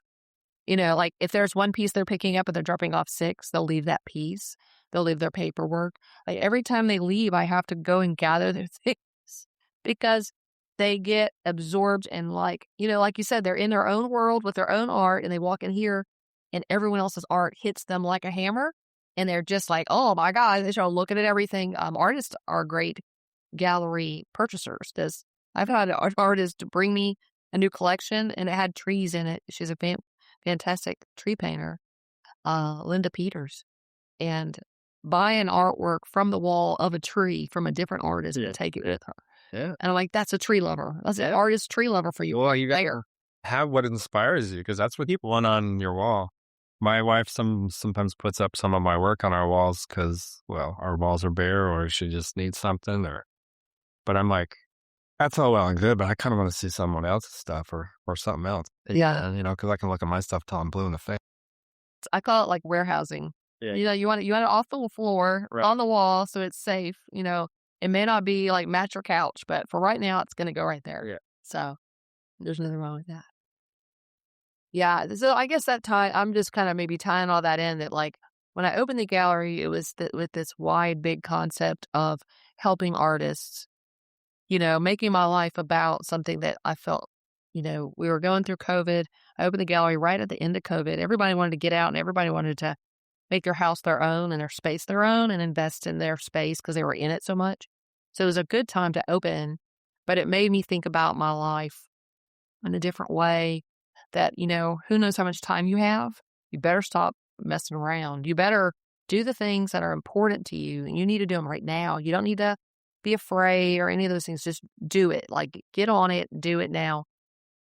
like if there's one piece they're picking up and they're dropping off 6, they'll leave that piece. They'll leave their paperwork. Like every time they leave, I have to go and gather their things because they get absorbed and like you said, they're in their own world with their own art and they walk in here and everyone else's art hits them like a hammer. And they're just like, oh my God, they start looking at everything. Artists are great gallery purchasers. I've had an artist bring me a new collection and it had trees in it. She's a fantastic tree painter, Linda Peters, and buy an artwork from the wall of a tree from a different artist and take it with her. Yeah. And I'm like, that's a tree lover. That's an artist tree lover for you. Well, you got there. Have what inspires you because that's what people want on your wall. My wife sometimes puts up some of my work on our walls because, well, our walls are bare or she just needs something. But I'm like, that's all well and good, but I kind of want to see someone else's stuff or something else. Yeah. Because I can look at my stuff till I'm blue in the face. I call it like warehousing. Yeah. You want it off the floor, Right. on the wall, so it's safe. It may not be like match your couch, but for right now, it's going to go right there. Yeah. So there's nothing wrong with that. Yeah. So I guess I'm just kind of maybe tying all that in that like when I opened the gallery, it was with this wide, big concept of helping artists, making my life about something that I felt, we were going through COVID. I opened the gallery right at the end of COVID. Everybody wanted to get out and everybody wanted to make their house their own and their space their own and invest in their space because they were in it so much. So it was a good time to open, but it made me think about my life in a different way that, who knows how much time you have? You better stop messing around. You better do the things that are important to you and you need to do them right now. You don't need to be afraid or any of those things. Just do it. Like get on it, do it now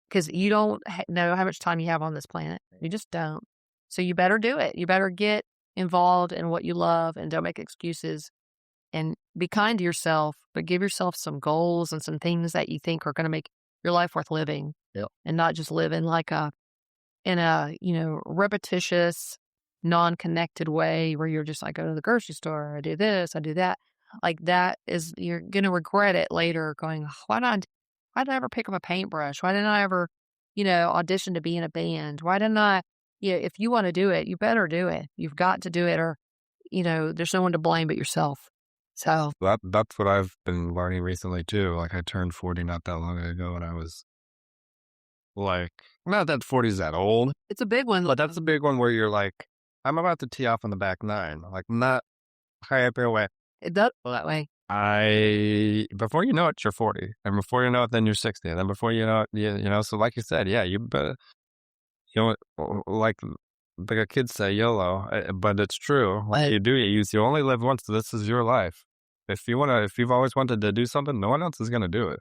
because you don't know how much time you have on this planet. You just don't. So you better do it. You better get involved in what you love and don't make excuses and be kind to yourself, but give yourself some goals and some things that you think are going to make your life worth living. Yep. And not just live in in a repetitious, non-connected way where you're just like, go to the grocery store, I do this, I do that. Like that is, you're going to regret it later going, why did I ever pick up a paintbrush? Why didn't I ever, audition to be in a band? Why didn't I, if you want to do it, you better do it. You've got to do it or, there's no one to blame but yourself. So that's what I've been learning recently too. Like I turned 40 not that long ago and I was like, not that 40 is that old. It's a big one. But that's a big one where you're like, I'm about to tee off on the back 9. Like not high up your way. It does go that way. Before you know it, you're 40. And before you know it, then you're 60. And then before you know it, so like you said, yeah, like the kids say YOLO, but it's true. Like you only live once. This is your life. If you've always wanted to do something, no one else is going to do it.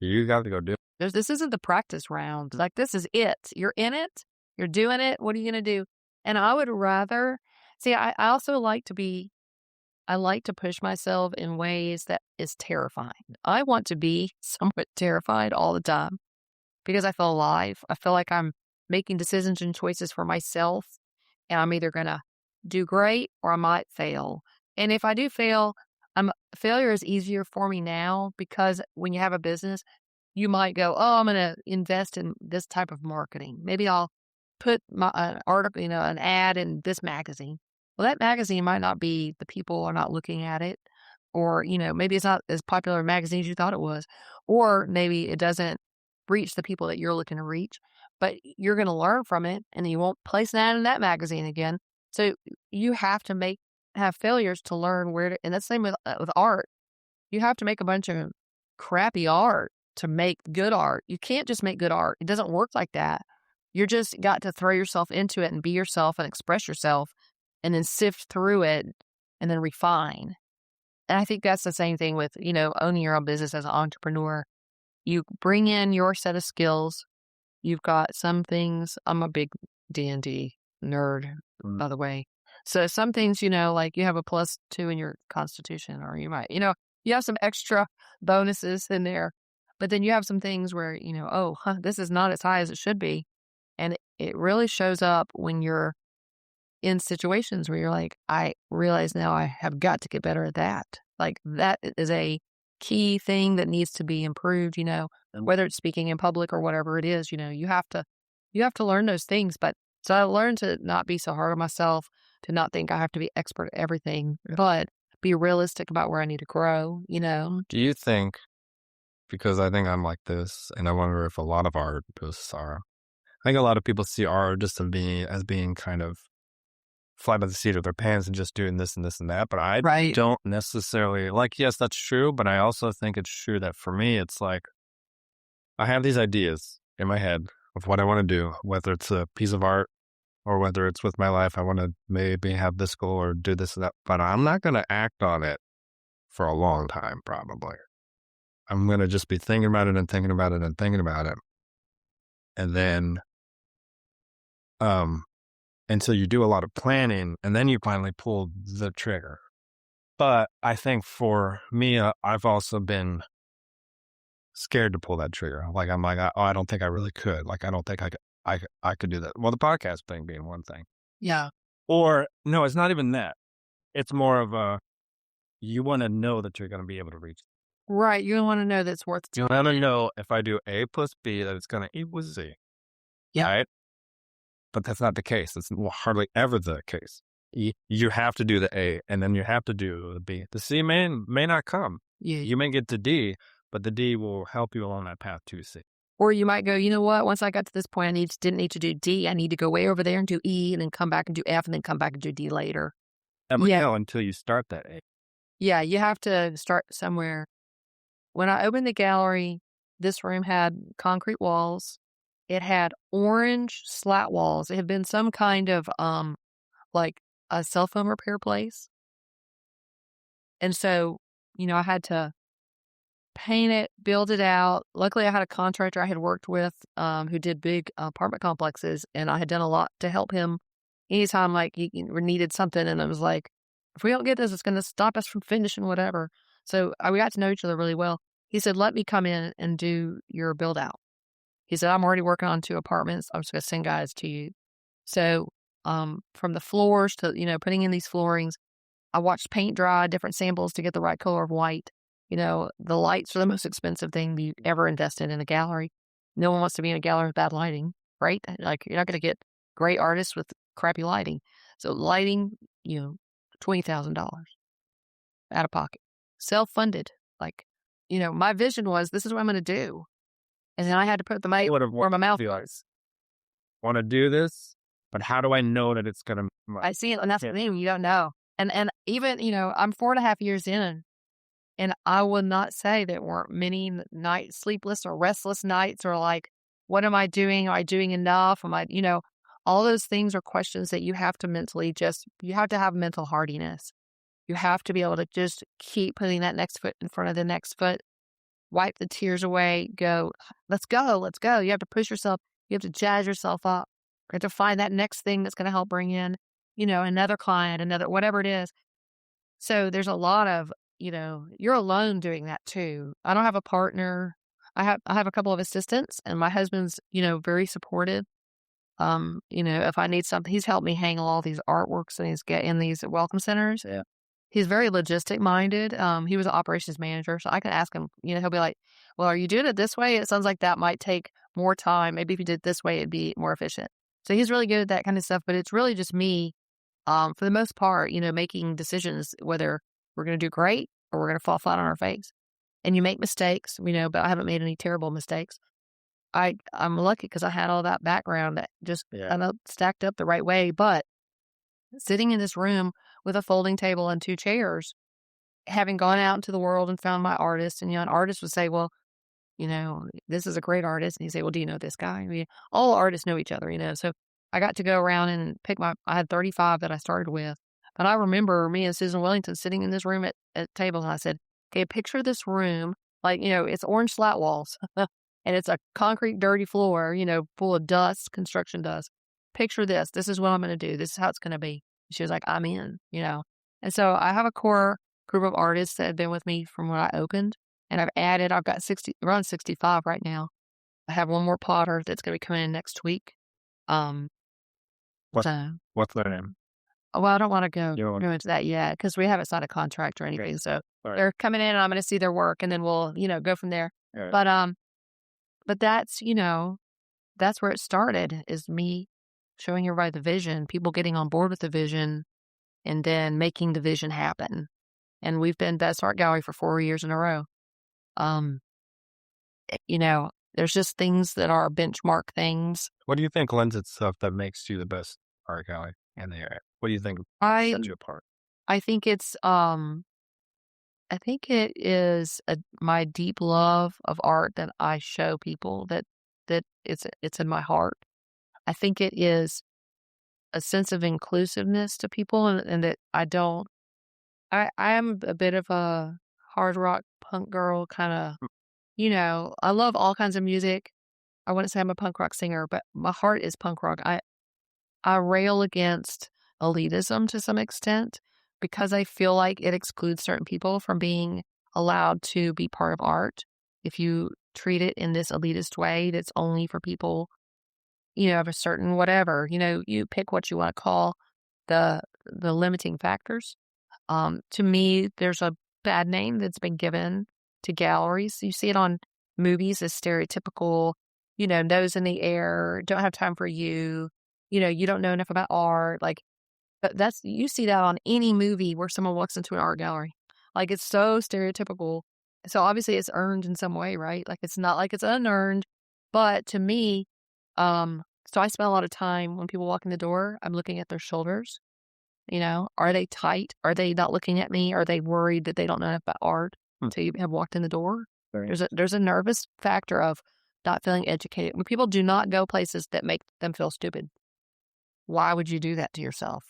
You got to go do it. This isn't the practice round. Like this is it. You're in it. You're doing it. What are you going to do? And I would rather see, I also I like to push myself in ways that is terrifying. I want to be somewhat terrified all the time because I feel alive. I feel like I'm making decisions and choices for myself. And I'm either going to do great or I might fail. And if I do fail, failure is easier for me now because when you have a business, you might go, oh, I'm going to invest in this type of marketing. Maybe I'll put an article, an ad in this magazine. Well, that magazine might not be, the people are not looking at it, or, maybe it's not as popular a magazine as you thought it was, or maybe it doesn't reach the people that you're looking to reach, but you're going to learn from it and you won't place an ad in that magazine again. So you have to have failures to learn where to, and that's the same with art. You have to make a bunch of crappy art to make good art. You can't just make good art. It doesn't work like that. You're just got to throw yourself into it and be yourself and express yourself and then sift through it and then refine. And I think that's the same thing with, owning your own business as an entrepreneur. You bring in your set of skills. You've got some things. I'm a big D&D nerd, by the way. So some things, like you have a +2 in your constitution, or you might, you have some extra bonuses in there. But then you have some things where, this is not as high as it should be. And it really shows up when you're in situations where you're like, I realize now I have got to get better at that. Like that is a key thing that needs to be improved, and whether it's speaking in public or whatever it is, you have to learn those things. But so I learned to not be so hard on myself, to not think I have to be expert at everything, but be realistic about where I need to grow, Do you think, because I think I'm like this, and I wonder if a lot of artists are, I think a lot of people see art just as being kind of fly by the seat of their pants and just doing this and this and that. But I don't necessarily, like, yes, that's true. But I also think it's true that for me, it's like, I have these ideas in my head of what I want to do, whether it's a piece of art or whether it's with my life. I want to maybe have this goal or do this and that, but I'm not going to act on it for a long time, probably. I'm going to just be thinking about it and thinking about it and thinking about it. And then, until you do a lot of planning, and then you finally pull the trigger. But I think for me, I've also been scared to pull that trigger. Like, I'm like, I don't think I really could. Like, I don't think I could do that. Well, the podcast thing being one thing. Yeah. Or, no, it's not even that. It's more of you want to know that you're going to be able to reach. Right. You want to know that it's worth it. You want to know if I do A plus B, that it's going to equal Z. Yeah. Right? But that's not the case. It's hardly ever the case. You have to do the A, and then you have to do the B. The C may not come. Yeah. You may get to D, but the D will help you along that path to C. Or you might go, you know what? Once I got to this point, didn't need to do D. I need to go way over there and do E, and then come back and do F, and then come back and do D later. No, until you start that A. Yeah, you have to start somewhere. When I opened the gallery, this room had concrete walls. It had orange slat walls. It had been some kind of like a cell phone repair place. And so, I had to paint it, build it out. Luckily, I had a contractor I had worked with who did big apartment complexes, and I had done a lot to help him anytime like he needed something. And I was like, if we don't get this, it's going to stop us from finishing whatever. So we got to know each other really well. He said, let me come in and do your build out. He said, I'm already working on 2 apartments. I'm just going to send guys to you. So from the floors to, putting in these floorings, I watched paint dry, different samples to get the right color of white. The lights are the most expensive thing you ever invested in a gallery. No one wants to be in a gallery with bad lighting, right? Like, you're not going to get great artists with crappy lighting. So lighting, $20,000 out of pocket, self-funded. Like, my vision was, this is what I'm going to do. And then I had to put the mic where my mouth was. Want to do this, but how do I know that it's going to? I see it, and that's the thing, you don't know. And even, I'm 4.5 years in, and I will not say there weren't many nights, sleepless or restless nights, or like, what am I doing? Am I doing enough? Am I, all those things are questions that you have to mentally you have to have mental hardiness. You have to be able to just keep putting that next foot in front of the next foot. Wipe the tears away, go, let's go. You have to push yourself. You have to jazz yourself up. You have to find that next thing that's going to help bring in, another client, whatever it is. So there's a lot of, you're alone doing that too. I don't have a partner. I have a couple of assistants, and my husband's, very supportive. If I need something, he's helped me hang all these artworks in these welcome centers. Yeah. He's very logistic minded. He was an operations manager, so I can ask him, he'll be like, well, are you doing it this way? It sounds like that might take more time. Maybe if you did it this way, it'd be more efficient. So he's really good at that kind of stuff, but it's really just me, for the most part, making decisions, whether we're going to do great or we're going to fall flat on our face. And you make mistakes, but I haven't made any terrible mistakes. I'm lucky because I had all that background that just kind of stacked up the right way. But sitting in this room with a folding table and 2 chairs, having gone out into the world and found my artist, and an artist would say, well, this is a great artist. And you say, well, do you know this guy? I mean, all artists know each other, So I got to go around and I had 35 that I started with. But I remember me and Susan Wellington sitting in this room at tables. And I said, okay, picture this room. Like, it's orange slat walls and it's a concrete, dirty floor, full of dust, construction dust. Picture this. This is what I'm going to do. This is how it's going to be. She was like, I'm in. And so I have a core group of artists that have been with me from when I opened. And I've got 60, around 65 right now. I have one more potter that's going to be coming in next week. What, So, what's their name? well, I don't want to go You won't- into that yet because we haven't signed a contract or anything. So All right. they're coming in and I'm going to see their work and then we'll, go from there. All right. But that's, that's where it started is me showing everybody the vision, people getting on board with the vision and then making the vision happen. And we've been Best Art Gallery for 4 years in a row. There's just things that are benchmark things. What do you think lends itself that makes you the best art gallery in the area? What do you think sets you apart? I think it is my deep love of art that I show people that it's in my heart. I think it is a sense of inclusiveness to people and that I am a bit of a hard rock punk girl kind of, I love all kinds of music. I wouldn't say I'm a punk rock singer, but my heart is punk rock. I rail against elitism to some extent because I feel like it excludes certain people from being allowed to be part of art. If you treat it in this elitist way that's only for people, of a certain whatever, you pick what you want to call the limiting factors. To me, there's a bad name that's been given to galleries. You see it on movies as stereotypical, nose in the air, don't have time for you, you don't know enough about art. Like you see that on any movie where someone walks into an art gallery. Like it's so stereotypical. So obviously it's earned in some way, right? Like it's not like it's unearned. But to me, so I spend a lot of time when people walk in the door, I'm looking at their shoulders. Are they tight? Are they not looking at me? Are they worried that they don't know enough about art until you have walked in the door? There's a nervous factor of not feeling educated. When people do not go places that make them feel stupid, why would you do that to yourself?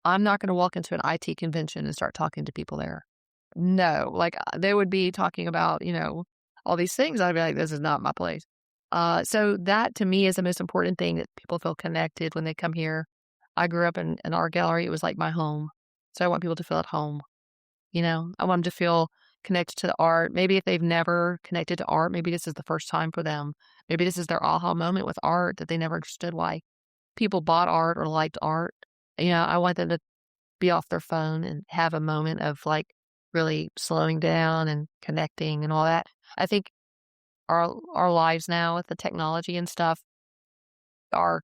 I'm not going to walk into an IT convention and start talking to people there. No, like they would be talking about, all these things. I'd be like, this is not my place. So that to me is the most important thing, that people feel connected when they come here. I grew up in an art gallery. It was like my home. So I want people to feel at home. I want them to feel connected to the art. Maybe if they've never connected to art, maybe this is the first time for them. Maybe this is their aha moment with art that they never understood why people bought art or liked art. I want them to be off their phone and have a moment of like really slowing down and connecting and all that. I think our lives now with the technology and stuff are,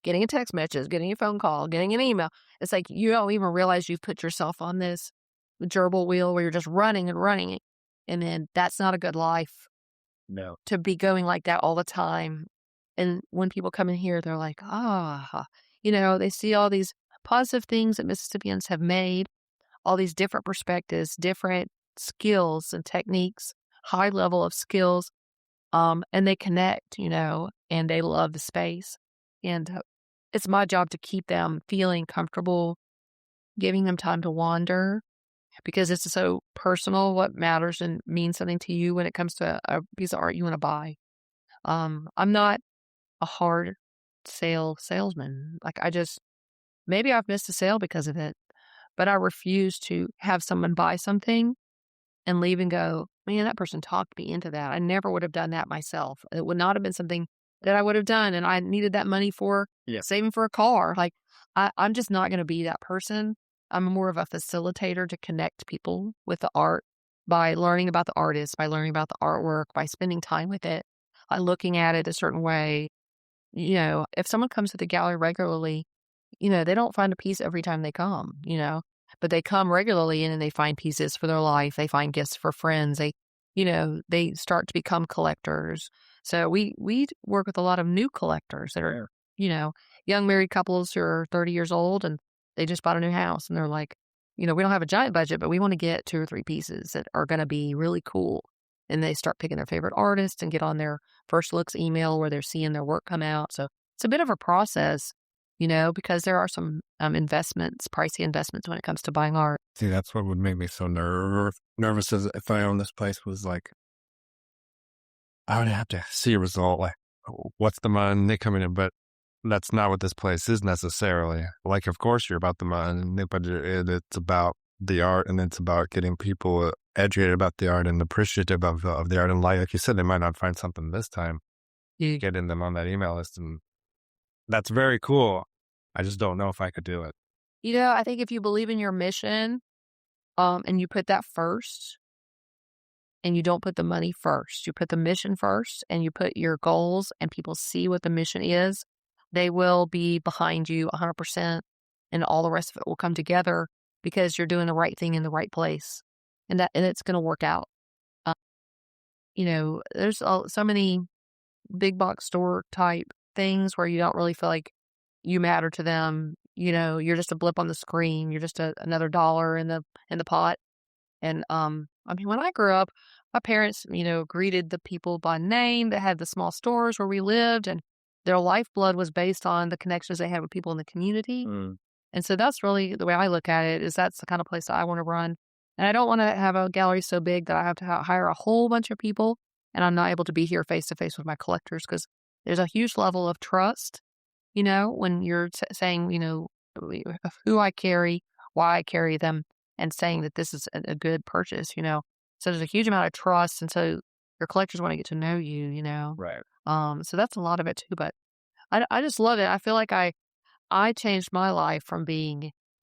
getting a text message, getting a phone call, getting an email. It's like you don't even realize you've put yourself on this gerbil wheel where you're just running and running. And then that's not a good life. No. To be going like that all the time. And when people come in here, they're like, they see all these positive things that Mississippians have made, all these different perspectives, different skills and techniques, high level of skills. And they connect, and they love the space. And it's my job to keep them feeling comfortable, giving them time to wander, because it's so personal what matters and means something to you when it comes to a piece of art you want to buy. I'm not a hard salesman. Like maybe I've missed a sale because of it, but I refuse to have someone buy something and leave and go, man, that person talked me into that. I never would have done that myself. It would not have been something that I would have done. And I needed that money for saving for a car. Like I'm just not going to be that person. I'm more of a facilitator to connect people with the art by learning about the artist, by learning about the artwork, by spending time with it, by looking at it a certain way. If someone comes to the gallery regularly, they don't find a piece every time they come, but they come regularly and then they find pieces for their life. They find gifts for friends. They start to become collectors. So we work with a lot of new collectors that are, young married couples who are 30 years old and they just bought a new house and they're like, we don't have a giant budget, but we want to get 2 or 3 pieces that are going to be really cool. and they start picking their favorite artists and get on their first looks email where they're seeing their work come out. So it's a bit of a process, because there are some pricey investments when it comes to buying art. See, that's what would make me so nervous as if I owned this place was like, I would have to see a result. Like, what's the money coming in? But that's not what this place is necessarily. Like, of course, you're about the money, but it's about the art, and it's about getting people educated about the art and appreciative of the art. And like you said, they might not find something this time. You, Getting them on that email list, and that's very cool. I just don't know if I could do it. I think if you believe in your mission, and you put that first, and you don't put the money first, you put the mission first, and you put your goals, and people see what the mission is, they will be behind you 100%, and all the rest of it will come together because you're doing the right thing in the right place, and it's going to work out. There's so many big box store type things where you don't really feel like you matter to them. You're just a blip on the screen. You're just another dollar in the pot. And when I grew up, my parents, greeted the people by name that had the small stores where we lived, and their lifeblood was based on the connections they had with people in the community. And so that's really the way I look at it, is that's the kind of place that I want to run. And I don't want to have a gallery so big that I have to hire a whole bunch of people and I'm not able to be here face to face with my collectors, because there's a huge level of trust, when you're saying, who I carry, why I carry them, and saying that this is a good purchase, So there's a huge amount of trust. And so your collectors want to get to know you, Right. So that's a lot of it too. But I just love it. I feel like I changed my life from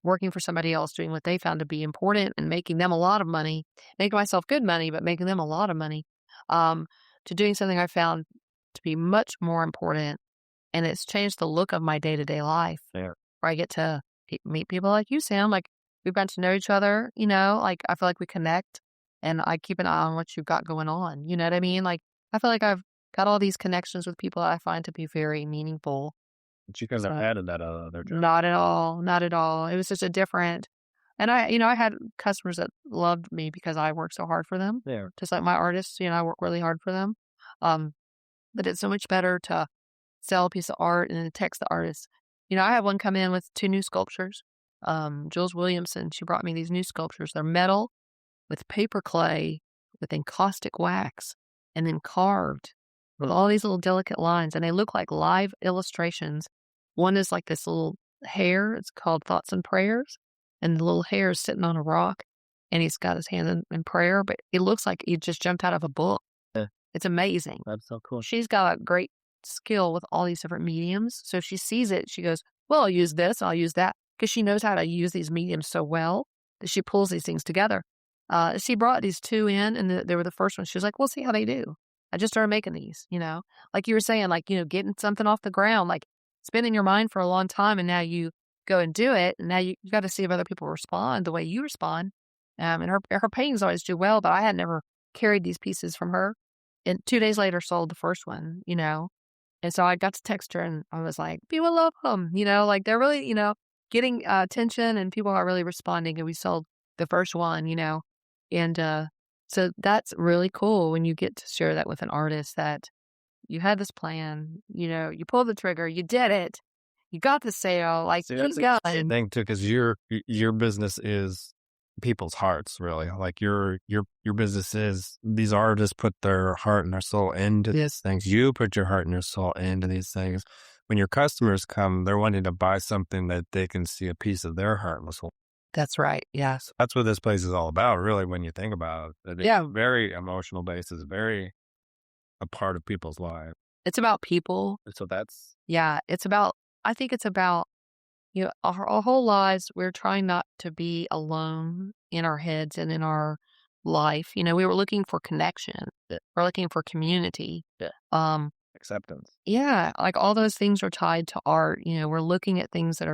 working for somebody else, doing what they found to be important and making them a lot of money, making myself good money, but making them a lot of money, to doing something I found to be much more important. And it's changed the look of my day-to-day life, There. where I get to meet people like you, Sam. Like, we've gotten to know each other, like I feel like we connect, and I keep an eye on what you've got going on. You know what I mean? Like, I feel like I've got all these connections with people that I find to be very meaningful. But you guys have added that other job. Not at all. Not at all. It was just and I had customers that loved me because I worked so hard for them. Yeah. Just like my artists, I work really hard for them. But it's so much better to sell a piece of art and then text the artist. I had one come in with 2 new sculptures. Jules Williamson, she brought me these new sculptures. They're metal with paper clay, with encaustic wax, and then carved with all these little delicate lines. And they look like live illustrations. One is like this little hare. It's called Thoughts and Prayers. And the little hare is sitting on a rock, and he's got his hand in prayer, but it looks like he just jumped out of a book. Yeah. It's amazing. That's so cool. She's got a great skill with all these different mediums. So if she sees it, she goes, well, I'll use this, I'll use that, because she knows how to use these mediums so well that she pulls these things together. She brought these 2 in, and they were the first one. She was like, we'll see how they do. I just started making these, like you were saying, like, getting something off the ground, like it's been in your mind for a long time, and now you go and do it. And now you got to see if other people respond the way you respond. And her paintings always do well, but I had never carried these pieces from her. And 2 days later, sold the first one, And so I got to text her, and I was like, people love them, like they're really, getting attention, and people are really responding. And we sold the first one, And so that's really cool when you get to share that with an artist, that you had this plan, you pulled the trigger, you did it, you got the sale, like, See, that's keep a going. thing too, because your business is people's hearts, really. Like your business is, these artists put their heart and their soul into these things. You put your heart and your soul into these things. When your customers come, they're wanting to buy something that they can see a piece of their heart and soul. That's right. Yes. That's what this place is all about, really, when you think about it. It's very emotional based. It's very a part of people's lives. It's about people. So that's... Yeah. I think it's about, our whole lives, we're trying not to be alone in our heads and in our life. We were looking for connection. We're looking for community. Acceptance. Yeah. Like, all those things are tied to art. We're looking at things that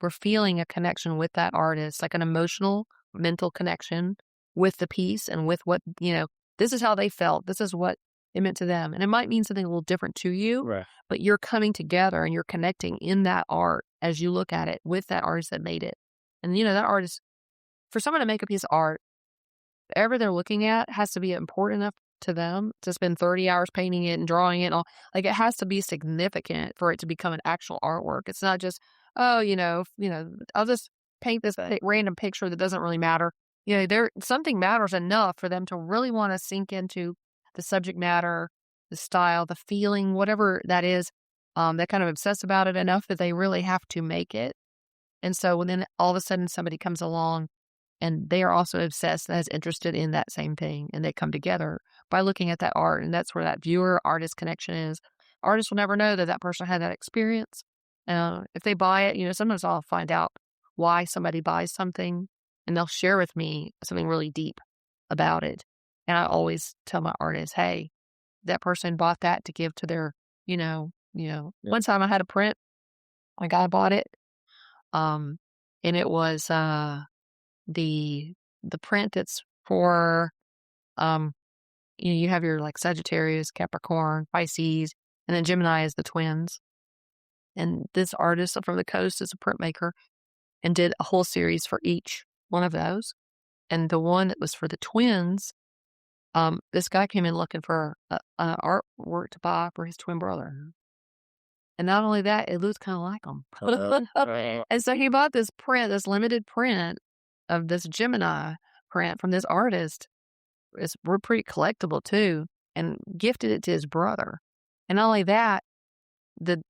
we're feeling a connection with that artist, like an emotional, mental connection with the piece and with what, this is how they felt. This is what it meant to them. And it might mean something a little different to you, Right. but you're coming together and you're connecting in that art as you look at it with that artist that made it. And, that artist, for someone to make a piece of art, whatever they're looking at has to be important enough to them to spend 30 hours painting it and drawing it and all. Like, it has to be significant for it to become an actual artwork. It's not just, oh, I'll just paint this random picture that doesn't really matter. Something matters enough for them to really want to sink into the subject matter, the style, the feeling, whatever that is. They're kind of obsessed about it enough that they really have to make it. And so when then all of a sudden somebody comes along and they are also obsessed as interested in that same thing, and they come together by looking at that art, and that's where that viewer artist connection is. Artists will never know that that person had that experience. If they buy it, sometimes I'll find out why somebody buys something, and they'll share with me something really deep about it. And I always tell my artists, hey, that person bought that to give to their, one time I had a print, my guy bought it, and it was the print that's for you have your like Sagittarius, Capricorn, Pisces, and then Gemini is the twins. And this artist from the coast is a printmaker and did a whole series for each one of those. And the one that was for the twins, this guy came in looking for an artwork to buy for his twin brother. And not only that, it looks kind of like him. And so he bought this this limited print of this Gemini print from this artist. We're pretty collectible too, and gifted it to his brother. And not only that,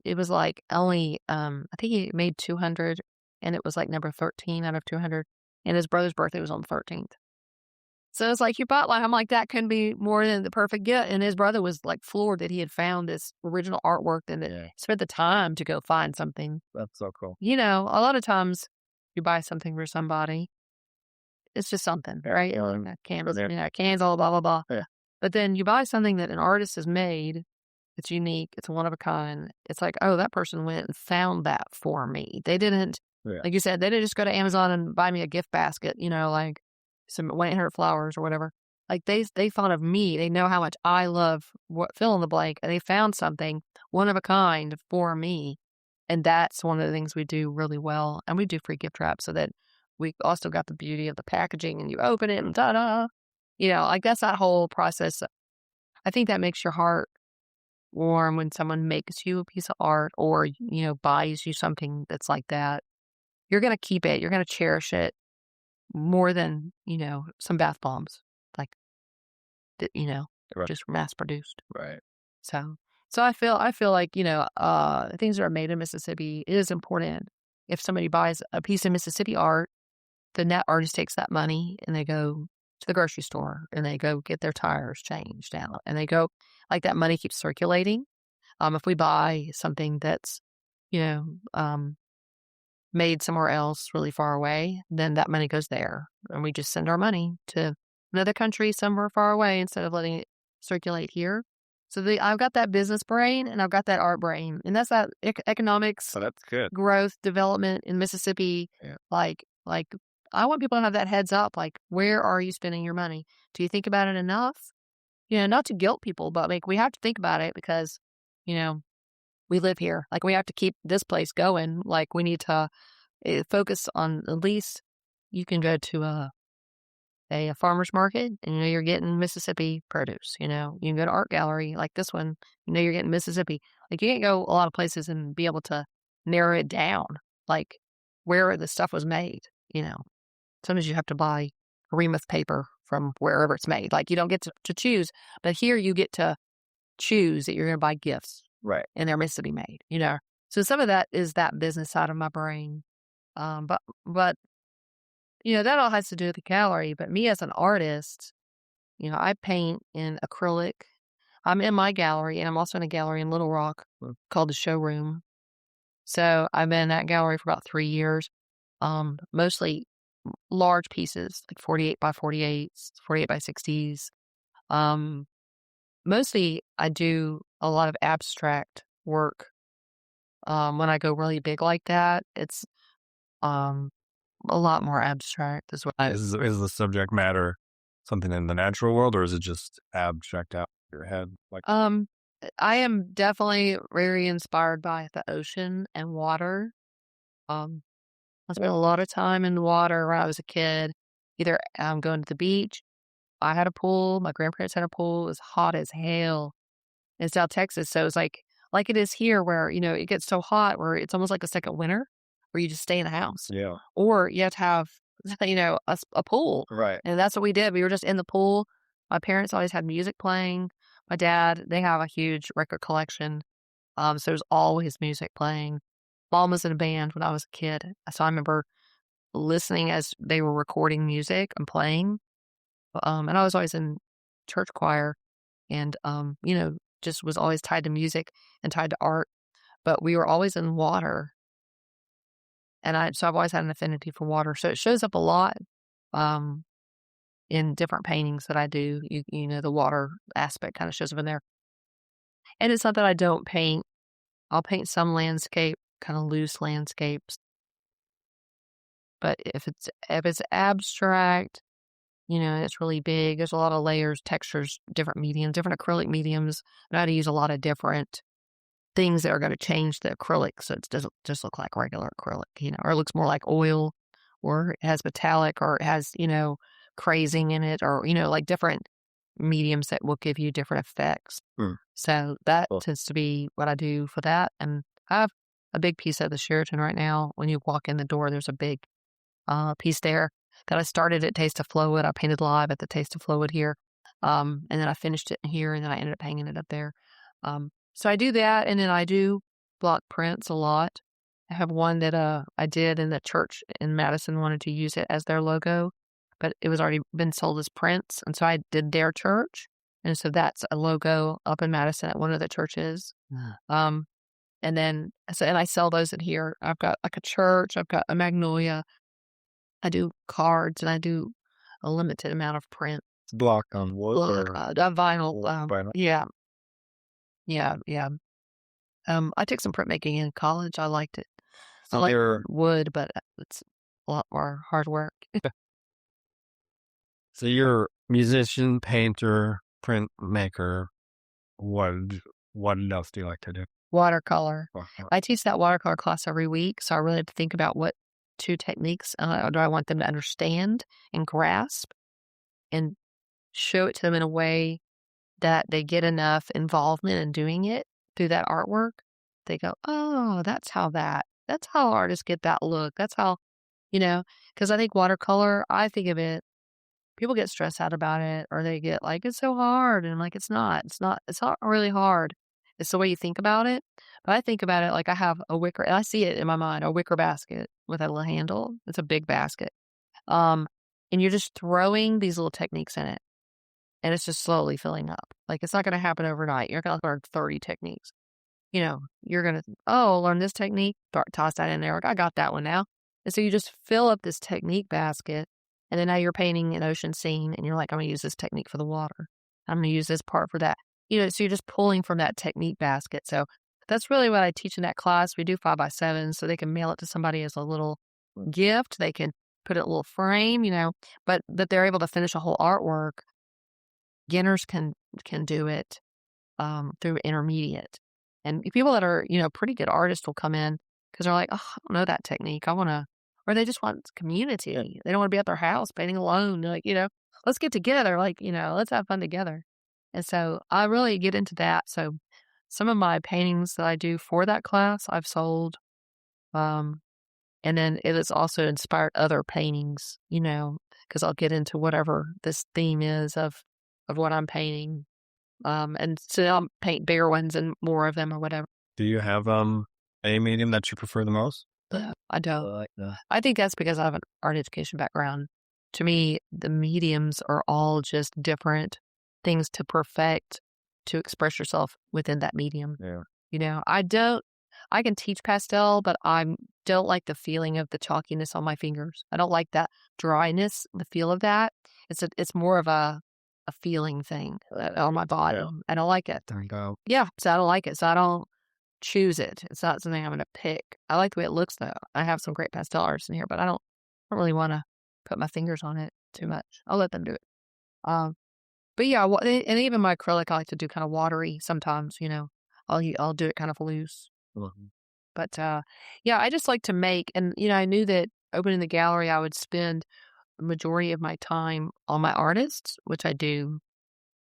it was like only, I think he made 200, and it was like number 13 out of 200. And his brother's birthday was on the 13th. So it's like, you bought I'm like, that couldn't be more than the perfect gift. And his brother was like floored that he had found this original artwork and that spent the time to go find something. That's so cool. A lot of times you buy something for somebody, it's just something, right? Canvas, cans, all blah, blah, blah. Yeah. But then you buy something that an artist has made. It's unique. It's one of a kind. It's like, oh, that person went and found that for me. They didn't, like you said, they didn't just go to Amazon and buy me a gift basket, like some 100 flowers or whatever. Like they thought of me. They know how much I love fill in the blank, and they found something one of a kind for me. And that's one of the things we do really well. And we do free gift wrap so that we also got the beauty of the packaging, and you open it and ta-da. Like that's that whole process. I think that makes your heart warm when someone makes you a piece of art or, buys you something that's like that. You're going to keep it. You're going to cherish it more than, some bath bombs, like, just mass produced. Right. So I feel like, things that are made in Mississippi, it is important. If somebody buys a piece of Mississippi art, then that artist takes that money and they go to the grocery store and they go get their tires changed out, and they go, like, that money keeps circulating. If we buy something that's, made somewhere else really far away, then that money goes there, and we just send our money to another country somewhere far away instead of letting it circulate here. So I've got that business brain and I've got that art brain, and that's that economics. Oh, that's good. Growth, development in Mississippi. Yeah. Like I want people to have that heads up. Like, where are you spending your money? Do you think about it enough? Not to guilt people, but like we have to think about it because, we live here. Like, we have to keep this place going. Like, we need to focus on, at least you can go to a farmer's market and you're getting Mississippi produce. You can go to art gallery like this one, you're getting Mississippi. Like, you can't go a lot of places and be able to narrow it down, like where the stuff was made. Sometimes you have to buy Remus paper from wherever it's made. Like, you don't get to choose, but here you get to choose that you're going to buy gifts. Right. And they're Mississippi made, So some of that is that business side of my brain. But that all has to do with the gallery. But me as an artist, I paint in acrylic. I'm in my gallery, and I'm also in a gallery in Little Rock called the Showroom. So I've been in that gallery for about 3 years. Mostly large pieces, like 48 by 48s, 48 by 60s. Mostly I do a lot of abstract work. When I go really big like that, it's a lot more abstract as well. Is the subject matter something in the natural world, or is it just abstract out in your head? Like, I am definitely very inspired by the ocean and water. I spent a lot of time in the water when I was a kid, either going to the beach I had a pool. My grandparents had a pool. It was hot as hell in South Texas. So it's like it is here where, it gets so hot where it's almost like a second winter where you just stay in the house. Yeah. Or you have to have, a pool. Right. And that's what we did. We were just in the pool. My parents always had music playing. My dad, they have a huge record collection. So there's always music playing. Mom was in a band when I was a kid. So I remember listening as they were recording music and playing. And I was always in church choir and, just was always tied to music and tied to art. But we were always in water. And so I've always had an affinity for water. So it shows up a lot um, in different paintings that I do. The water aspect kind of shows up in there. And it's not that I don't paint. I'll paint some landscape, kind of loose landscapes. But if it's abstract, it's really big. There's a lot of layers, textures, different mediums, different acrylic mediums. And I had to use a lot of different things that are going to change the acrylic so it doesn't just look like regular acrylic, or it looks more like oil, or it has metallic, or it has, crazing in it, or, like different mediums that will give you different effects. So that tends to be what I do for that. And I have a big piece of the Sheraton right now. When you walk in the door, there's a big piece there that I started at Taste of Flowood. I painted live at the Taste of Flowood here. And then I finished it here, and then I ended up hanging it up there. So I do that, and then I do block prints a lot. I have one that I did in the church in Madison, wanted to use it as their logo, but it was already been sold as prints, and so I did their church, and so that's a logo up in Madison at one of the churches. And then and I sell those in here. I've got like a church, I've got a magnolia. I do cards, and I do a limited amount of print. Block on wood or vinyl. vinyl? Yeah. Yeah, yeah. I took some printmaking in college. I liked it. I So like you're wood, but it's a lot more hard work. so you're musician, painter, printmaker. What else do you like to do? Watercolor. Uh-huh. I teach that watercolor class every week, so I really have to think about what two techniques do I want them to understand and grasp and show it to them in a way that they get enough involvement in doing it through that artwork. They go, oh, that's how artists get that look. That's how, because I think watercolor, I think of it, people get stressed out about it, or they get like, it's so hard. And I'm like, it's not really hard. It's the way you think about it. But I think about it like I have a wicker, and I see it in my mind, a wicker basket with a little handle. It's a big basket. And you're just throwing these little techniques in it. And it's just slowly filling up. Like, it's not going to happen overnight. You're going to learn 30 techniques. You're going to, learn this technique, toss that in there. Like, I got that one now. And so you just fill up this technique basket. And then now you're painting an ocean scene. And you're like, I'm going to use this technique for the water. I'm going to use this part for that. So you're just pulling from that technique basket. So that's really what I teach in that class. We do 5x7, so they can mail it to somebody as a little gift. They can put it in a little frame, but that they're able to finish a whole artwork. Beginners can do it through intermediate. And people that are, pretty good artists will come in because they're like, oh, I don't know that technique. I want to, or they just want community. Yeah. They don't want to be at their house painting alone. They're like, let's get together. Like, let's have fun together. And so I really get into that. So some of my paintings that I do for that class, I've sold. And then it has also inspired other paintings, because I'll get into whatever this theme is of what I'm painting. And so I'll paint bigger ones and more of them or whatever. Do you have a medium that you prefer the most? I don't. I think that's because I have an art education background. To me, the mediums are all just different things to perfect, to express yourself within that medium. Yeah. I can teach pastel, but I don't like the feeling of the chalkiness on my fingers. I don't like that dryness, the feel of that. It's more of a feeling thing on my body. Yeah. I don't like it. There you go. Yeah, so I don't like it. So I don't choose it. It's not something I'm going to pick. I like the way it looks, though. I have some great pastel artists in here, but I don't really want to put my fingers on it too much. I'll let them do it. But yeah, and even my acrylic, I like to do kind of watery sometimes. I'll do it kind of loose. Mm-hmm. But yeah, I just like to make, and I knew that opening the gallery, I would spend the majority of my time on my artists, which I do.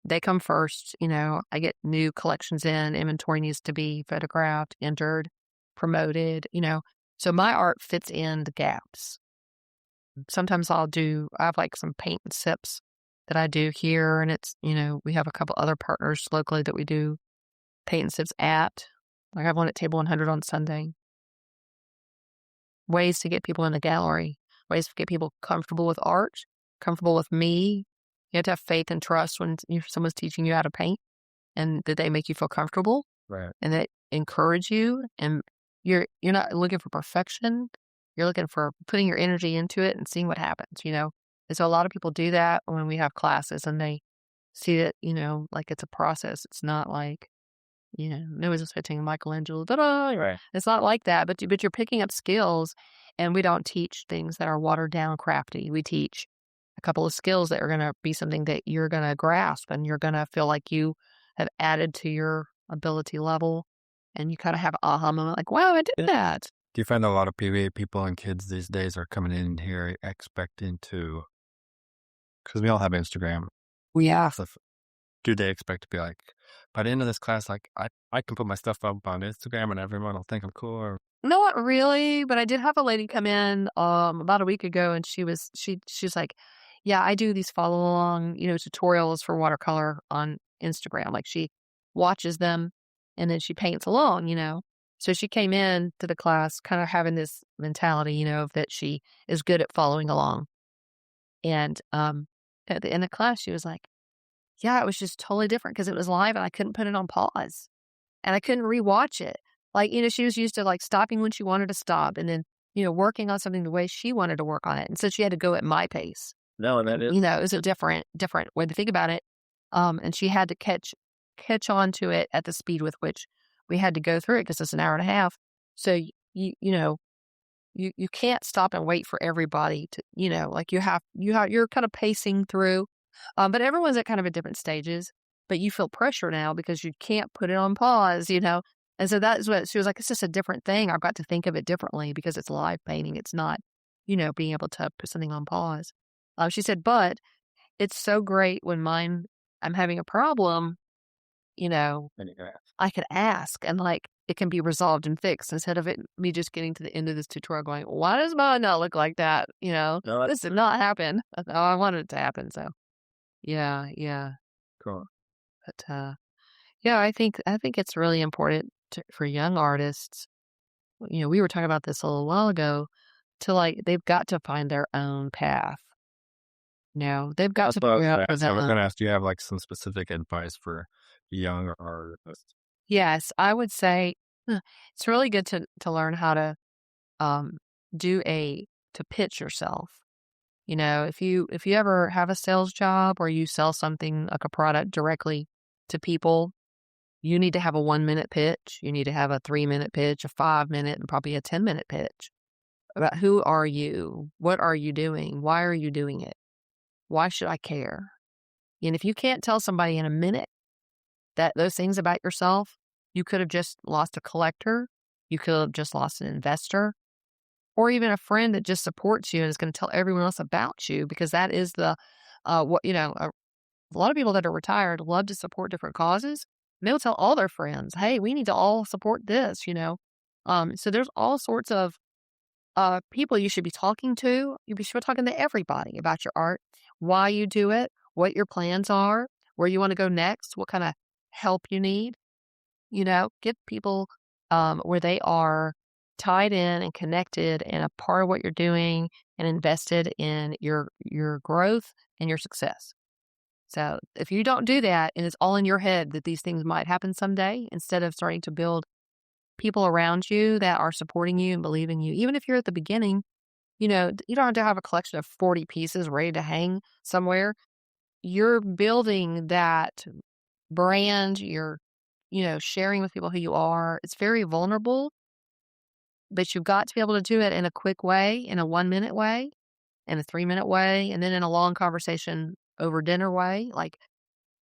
They come first. I get new collections in, inventory needs to be photographed, entered, promoted. So my art fits in the gaps. Sometimes I have like some paint and sips that I do here, and we have a couple other partners locally that we do paint and sips at. Like I have one at Table 100 on Sunday. Ways to get people in the gallery, ways to get people comfortable with art, comfortable with me. You have to have faith and trust when someone's teaching you how to paint, and that they make you feel comfortable, Right. and that encourage you. And you're not looking for perfection. You're looking for putting your energy into it and seeing what happens. And so a lot of people do that when we have classes, and they see it, like it's a process. It's not like, nobody's expecting Michelangelo. Ta-da! Right. It's not like that, but you're picking up skills, and we don't teach things that are watered down, crafty. We teach a couple of skills that are going to be something that you're going to grasp, and you're going to feel like you have added to your ability level, and you kind of have an aha moment, like, wow, I did that. Do you find that a lot of people and kids these days are coming in here expecting to, because we all have Instagram. Yeah. Do they expect to be like, by the end of this class, like I can put my stuff up on Instagram and everyone will think I'm cool? Or Not really, but I did have a lady come in about a week ago, and she's like, yeah, I do these follow along, tutorials for watercolor on Instagram. Like she watches them, and then she paints along. So she came in to the class kind of having this mentality, that she is good at following along. And at the end of class, she was like, yeah, it was just totally different because it was live and I couldn't put it on pause, and I couldn't rewatch it. Like, she was used to like stopping when she wanted to stop, and then, working on something the way she wanted to work on it. And so she had to go at my pace. no, and that is, It was a different way to think about it. And she had to catch on to it at the speed with which we had to go through it, because it's an hour and a half. So you can't stop and wait for everybody to, like you're kind of pacing through. But everyone's at kind of at different stages, but you feel pressure now because you can't put it on pause. And so that's what she was like, it's just a different thing. I've got to think of it differently because it's live painting. It's not, being able to put something on pause. She said, but it's so great when I'm having a problem, I could ask, and like it can be resolved and fixed, instead of me just getting to the end of this tutorial going, why does mine not look like that? No, This did not happen. I wanted it to happen. So yeah. cool. But yeah, I think it's really important for young artists. We were talking about this a little while ago, to like they've got to find their own path. They've got That's to what I was figure out gonna for ask. I was them. gonna ask, do you have like some specific advice for young artists? Yes, I would say it's really good to learn how to um do to pitch yourself. If you ever have a sales job, or you sell something like a product directly to people, you need to have a 1-minute pitch. You need to have a 3-minute pitch, a 5-minute, and probably a 10-minute pitch about who are you? What are you doing? Why are you doing it? Why should I care? And if you can't tell somebody in a minute that those things about yourself, you could have just lost a collector. You could have just lost an investor, or even a friend that just supports you and is going to tell everyone else about you, because that is a lot of people that are retired love to support different causes. And they'll tell all their friends, hey, we need to all support this. So there's all sorts of people you should be talking to. You should be talking to everybody about your art, why you do it, what your plans are, where you want to go next, what kind of help you need. Get people where they are tied in and connected and a part of what you're doing, and invested in your growth and your success. So if you don't do that, and it's all in your head that these things might happen someday, instead of starting to build people around you that are supporting you and believe in you, even if you're at the beginning, you don't have to have a collection of 40 pieces ready to hang somewhere. You're building that brand. You're, sharing with people who you are. It's very vulnerable, but you've got to be able to do it in a quick way, in a 1-minute way, in a 3-minute way, and then in a long conversation over dinner way. Like,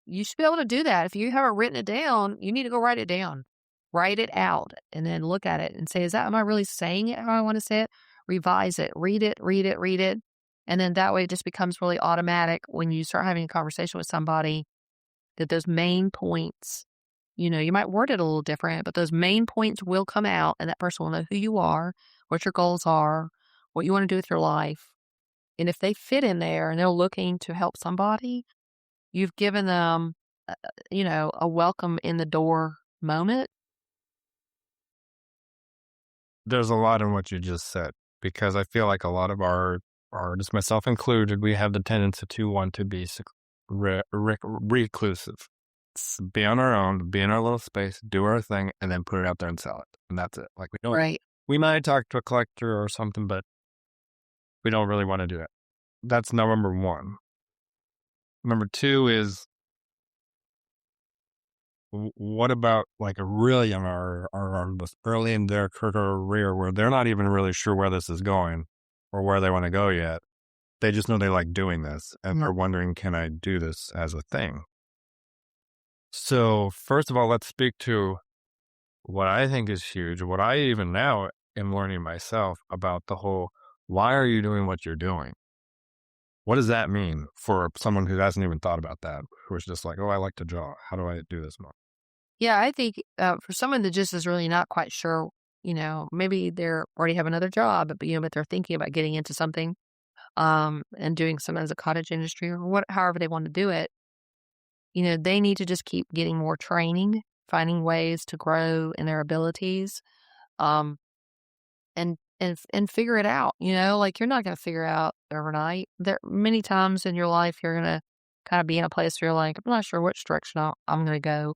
you should be able to do that. If you haven't written it down, you need to go write it down. Write it out, and then look at it and say, am I really saying it how I want to say it? Revise it. Read it. And then that way it just becomes really automatic when you start having a conversation with somebody that those main points, you might word it a little different, but those main points will come out and that person will know who you are, what your goals are, what you want to do with your life. And if they fit in there and they're looking to help somebody, you've given them, a welcome in the door moment. There's a lot in what you just said, because I feel like a lot of our artists, myself included, we have the tendency to want to be reclusive. Be on our own, be in our little space, do our thing, and then put it out there and sell it. And that's it. Like, Right. we might talk to a collector or something, but we don't really want to do it. That's number one. Number two is, what about like a really young artist early in their career where they're not even really sure where this is going or where they want to go yet? They just know they like doing this and they're wondering, can I do this as a thing? So first of all, let's speak to what I think is huge, what I even now am learning myself about the whole, why are you doing what you're doing? What does that mean for someone who hasn't even thought about that, who's just like, oh, I like to draw. How do I do this more? Yeah, I think for someone that just is really not quite sure, maybe they're already have another job, but they're thinking about getting into something and doing some as a cottage industry or however they want to do it, they need to just keep getting more training, finding ways to grow in their abilities, um, and figure it out. Like you're not going to figure out overnight. There many times in your life you're going to kind of be in a place where you're like, I'm not sure which direction I'm going to go.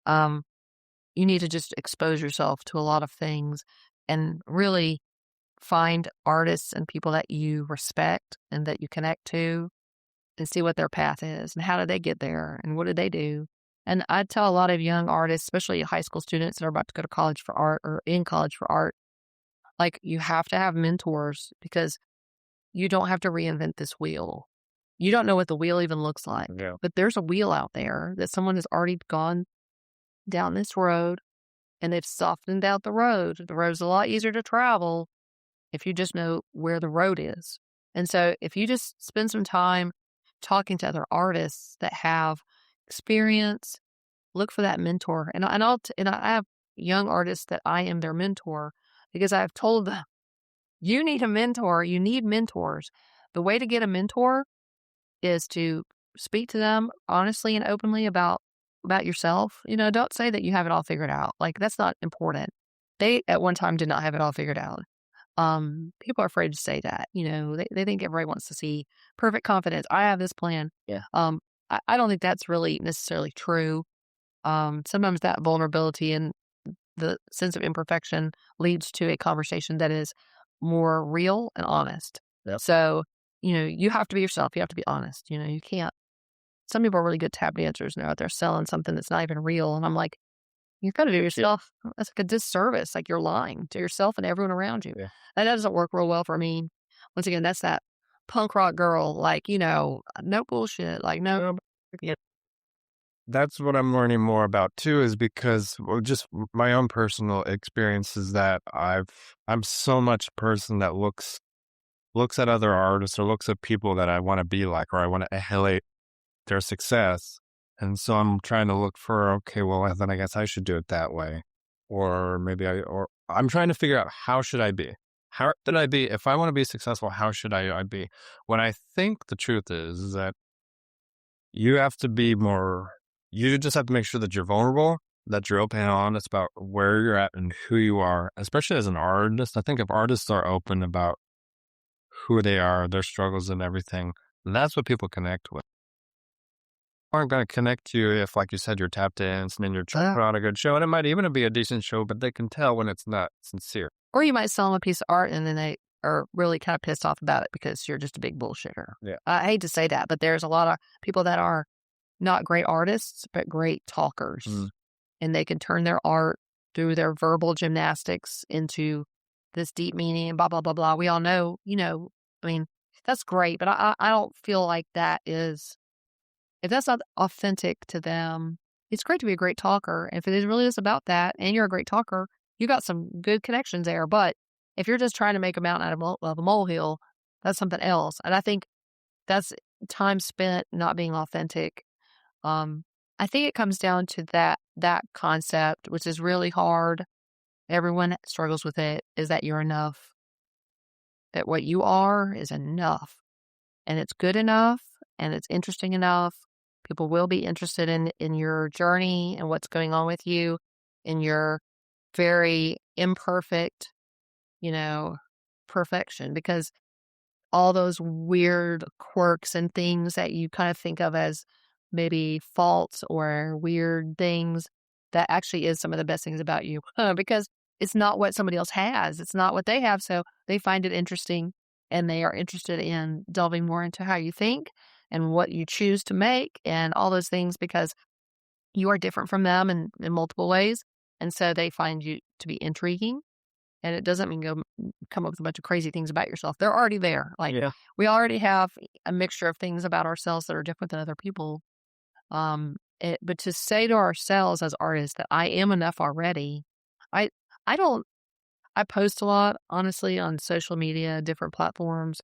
Um, you need to just expose yourself to a lot of things and really find artists and people that you respect and that you connect to and see what their path is and how did they get there and what did they do. And I tell a lot of young artists, especially high school students that are about to go to college for art or in college for art, like you have to have mentors because you don't have to reinvent this wheel. You don't know what the wheel even looks like, but there's a wheel out there that someone has already gone down this road and they've softened out the road. The road's a lot easier to travel if you just know where the road is. And so if you just spend some time talking to other artists that have experience, look for that mentor. And I have young artists that I am their mentor because I've told them, you need a mentor. You need mentors. The way to get a mentor is to speak to them honestly and openly about yourself. Don't say that you have it all figured out. Like that's not important. They at one time did not have it all figured out. People are afraid to say that. They think everybody wants to see perfect confidence. I have this plan. Yeah. I don't think that's really necessarily true. Sometimes that vulnerability and the sense of imperfection leads to a conversation that is more real and honest. Yep. So, you have to be yourself. You have to be honest. You can't. Some people are really good tap dancers and they're out there selling something that's not even real. And I'm like, you've got to do yourself. That's like a disservice. Like you're lying to yourself and everyone around you. Yeah. That doesn't work real well for me. Once again, that's that punk rock girl, like, no bullshit. Like, no. Yeah. That's what I'm learning more about too, is because just my own personal experience is that I'm so much a person that looks at other artists or looks at people that I want to be like, or I want to emulate their success. And so I'm trying to look for, okay, well, then I guess I should do it that way. Or maybe I'm trying to figure out, how should I be? How should I be? If I want to be successful, how should I be? When I think the truth is that you have to be more, you just have to make sure that you're vulnerable, that you're open and honest about where you're at and who you are, especially as an artist. I think if artists are open about who they are, their struggles and everything, that's what people connect with. Aren't going to connect to you if, like you said, you're tap dancing and you're trying to put on a good show. And it might even be a decent show, but they can tell when it's not sincere. Or you might sell them a piece of art and then they are really kind of pissed off about it because you're just a big bullshitter. Yeah. I hate to say that, but there's a lot of people that are not great artists, but great talkers. And they can turn their art through their verbal gymnastics into this deep meaning, blah, blah, blah, blah. We all know, I mean, that's great, but I don't feel like that is, if that's not authentic to them, it's great to be a great talker. And if it really is about that and you're a great talker, you got some good connections there. But if you're just trying to make a mountain out of a molehill, That's something else. And I think that's time spent not being authentic. Um, I think it comes down to that concept, which is really hard. Everyone struggles with it, is that you're enough. That what you are is enough. And it's good enough and it's interesting enough. People will be interested in your journey and what's going on with you, in your very imperfect, you know, perfection, because all those weird quirks and things that you kind of think of as maybe faults or weird things, that actually is some of the best things about you, because it's not what somebody else has. It's not what they have. So they find it interesting and they are interested in delving more into how you think and what you choose to make and all those things, because you are different from them in multiple ways. And so they find you to be intriguing. And it doesn't mean go come up with a bunch of crazy things about yourself. They're already there. Like, Yeah. we already have a mixture of things about ourselves that are different than other people. But to say to ourselves as artists that I am enough already, I I don't I post a lot, honestly, on social media, different platforms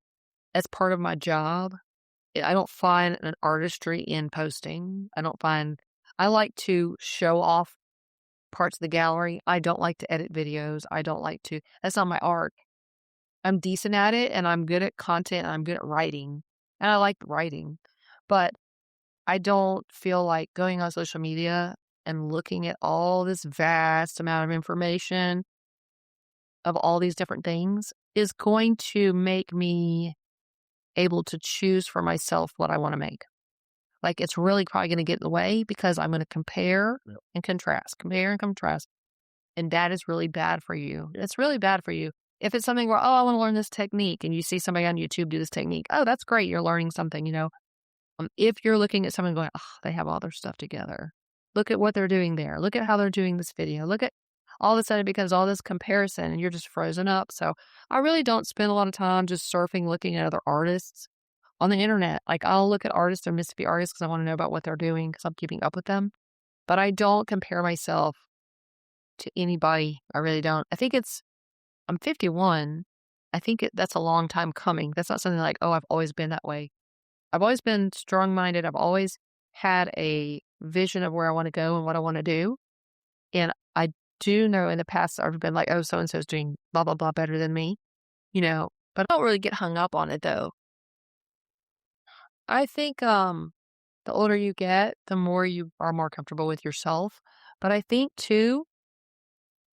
as part of my job. I don't find an artistry in posting. I like to show off parts of the gallery. I don't like to edit videos. That's not my art. I'm decent at it and I'm good at content and I'm good at writing. And I like writing. But I don't feel like going on social media and looking at all this vast amount of information of all these different things is going to make me able to choose for myself what I want to make. Like, it's really probably going to get in the way because I'm going to compare and contrast. And that is really bad for you. It's really bad for you. If it's something where, oh, I want to learn this technique and you see somebody on YouTube do this technique, oh, that's great. You're learning something. If you're looking at someone going, oh, they have all their stuff together. Look at what they're doing there. Look at how they're doing this video. Look at all of a sudden it becomes all this comparison and you're just frozen up. So I really don't spend a lot of time just surfing, looking at other artists on the internet. Like, I'll look at artists or Mississippi artists because I want to know about what they're doing because I'm keeping up with them. But I don't compare myself to anybody. I really don't. I'm 51. That's a long time coming. That's not something like, oh, I've always been that way. I've always been strong-minded. I've always had a vision of where I want to go and what I want to do. And I do know in the past I've been like, oh, so-and-so's doing blah, blah, blah better than me. But I don't really get hung up on it though. I think the older you get, the more you are more comfortable with yourself. But I think too,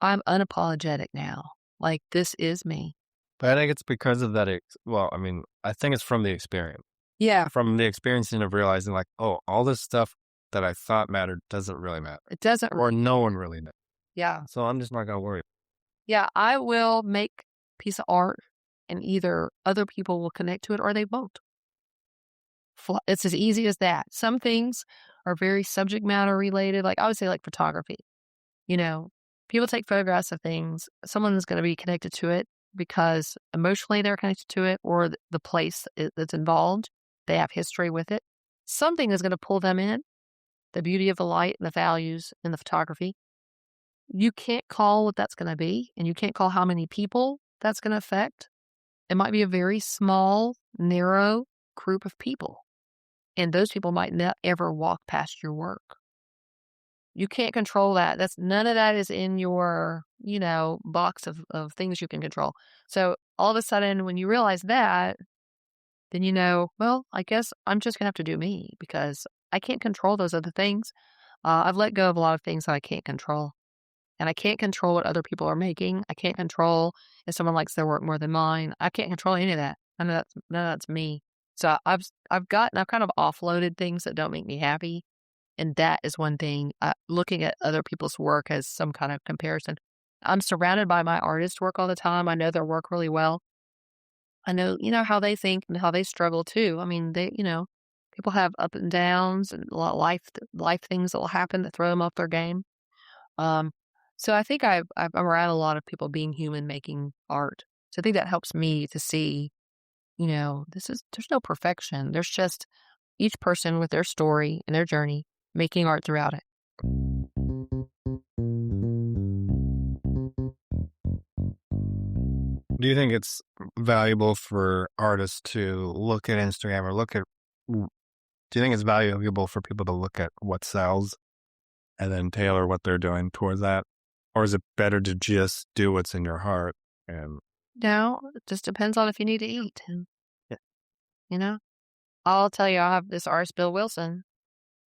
I'm unapologetic now. Like, this is me. But I think it's because of that. Well, I mean, I think it's from the experience. Yeah, From the experiencing of realizing, like, oh, all this stuff that I thought mattered doesn't really matter, it doesn't. or no one really knows. Yeah. So I'm just not gonna worry. Yeah, I will make a piece of art and either other people will connect to it or they won't. It's as easy as that. Some things are very subject matter related. Like, I would say, like photography. You know, People take photographs of things. Someone is going to be connected to it because emotionally they're connected to it, or the place that's involved. They have history with it. Something is going to pull them in. The beauty of the light and the values in the photography. You can't call what that's going to be, and you can't call how many people that's going to affect. It might be a very small, narrow group of people, and those people might not ever walk past your work. You can't control that. None of that is in your, box of things you can control. So all of a sudden, when you realize that, then well, I guess I'm just gonna have to do me because I can't control those other things. I've let go of a lot of things that I can't control. And I can't control what other people are making. I can't control if someone likes their work more than mine. I can't control any of that. None of that's me. So I've kind of offloaded things that don't make me happy. And that is one thing, looking at other people's work as some kind of comparison. I'm surrounded by my artist work all the time. I know their work really well. I know, how they think and how they struggle too. I mean, people have up and downs and a lot of life things that will happen that throw them off their game. Um, so I think I'm around a lot of people being human, making art. So I think that helps me to see, there's no perfection. There's just each person with their story and their journey making art throughout it. Do you think it's valuable for artists to look at Instagram or do you think it's valuable for people to look at what sells and then tailor what they're doing towards that? Or is it better to just do what's in your heart? And No, it just depends on if you need to eat. yeah. You know, I'll tell you, I have this artist, Bill Wilson,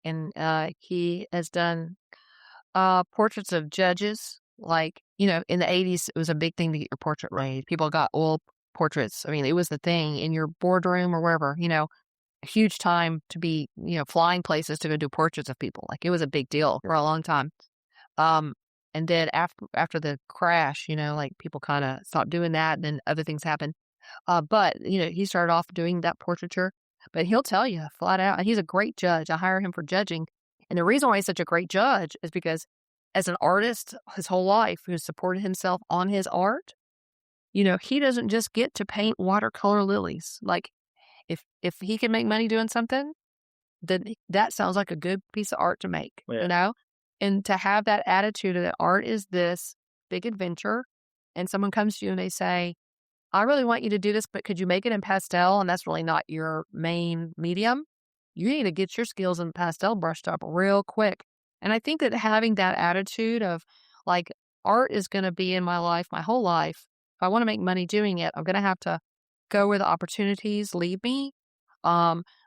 and he has done portraits of judges. Like, in the 80s, it was a big thing to get your portrait made. People got oil portraits. I mean, it was the thing in your boardroom or wherever, a huge time to be, flying places to go do portraits of people. Like, it was a big deal for a long time. Um, and then after the crash, like people kind of stopped doing that, and then other things happened. But he started off doing that portraiture, but he'll tell you flat out, and he's a great judge. I hire him for judging, and the reason why he's such a great judge is because as an artist, his whole life, who's supported himself on his art, he doesn't just get to paint watercolor lilies. Like, if he can make money doing something, then that sounds like a good piece of art to make, And to have that attitude that art is this big adventure, and someone comes to you and they say, I really want you to do this, but could you make it in pastel? And that's really not your main medium. You need to get your skills in pastel brushed up real quick. And I think that having that attitude of like, art is going to be in my life, my whole life. If I want to make money doing it, I'm going to have to go where the opportunities lead me,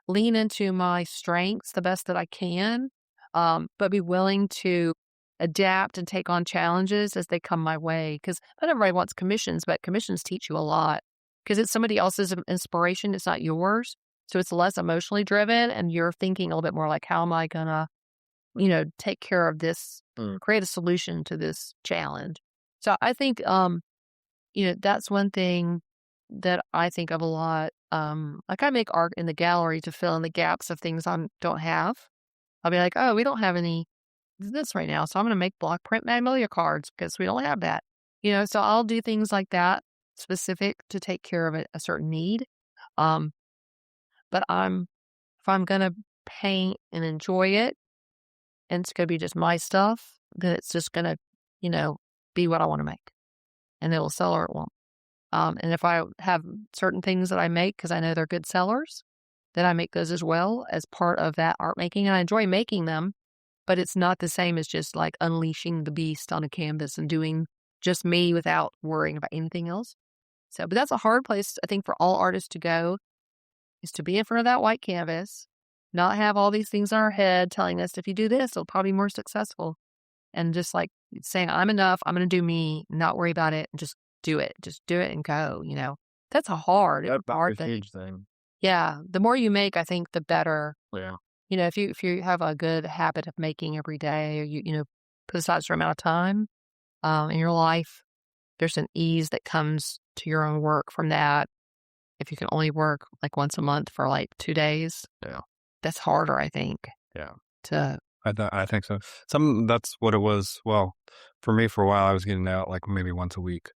lean into my strengths the best that I can, but be willing to adapt and take on challenges as they come my way. Because not everybody wants commissions, but commissions teach you a lot because it's somebody else's inspiration. It's not yours. So it's less emotionally driven, and you're thinking a little bit more like, how am I going to, take care of this, create a solution to this challenge. So I think, that's one thing that I think of a lot. Like I make art in the gallery to fill in the gaps of things I don't have. I'll be like, oh, we don't have any this right now, so I'm going to make block print magnolia cards because we don't have that. So I'll do things like that specific to take care of a certain need. But if I'm going to paint and enjoy it, and it's going to be just my stuff, then it's just going to, be what I want to make, and it'll sell or it won't. And if I have certain things that I make because I know they're good sellers, then I make those as well as part of that art making. And I enjoy making them, but it's not the same as just like unleashing the beast on a canvas and doing just me without worrying about anything else. So, but that's a hard place, I think, for all artists to go, is to be in front of that white canvas, not have all these things in our head telling us if you do this, it'll probably be more successful. And just like saying, I'm enough, I'm going to do me, not worry about it, and just do it and go, That's a hard huge thing. Yeah. The more you make, I think the better. Yeah. If you have a good habit of making every day, or you put aside a certain amount of time in your life, there's an ease that comes to your own work from that. If you can only work like once a month for like 2 days, that's harder, I think. Yeah. I think so. That's what it was. Well, for me, for a while, I was getting out like maybe once a week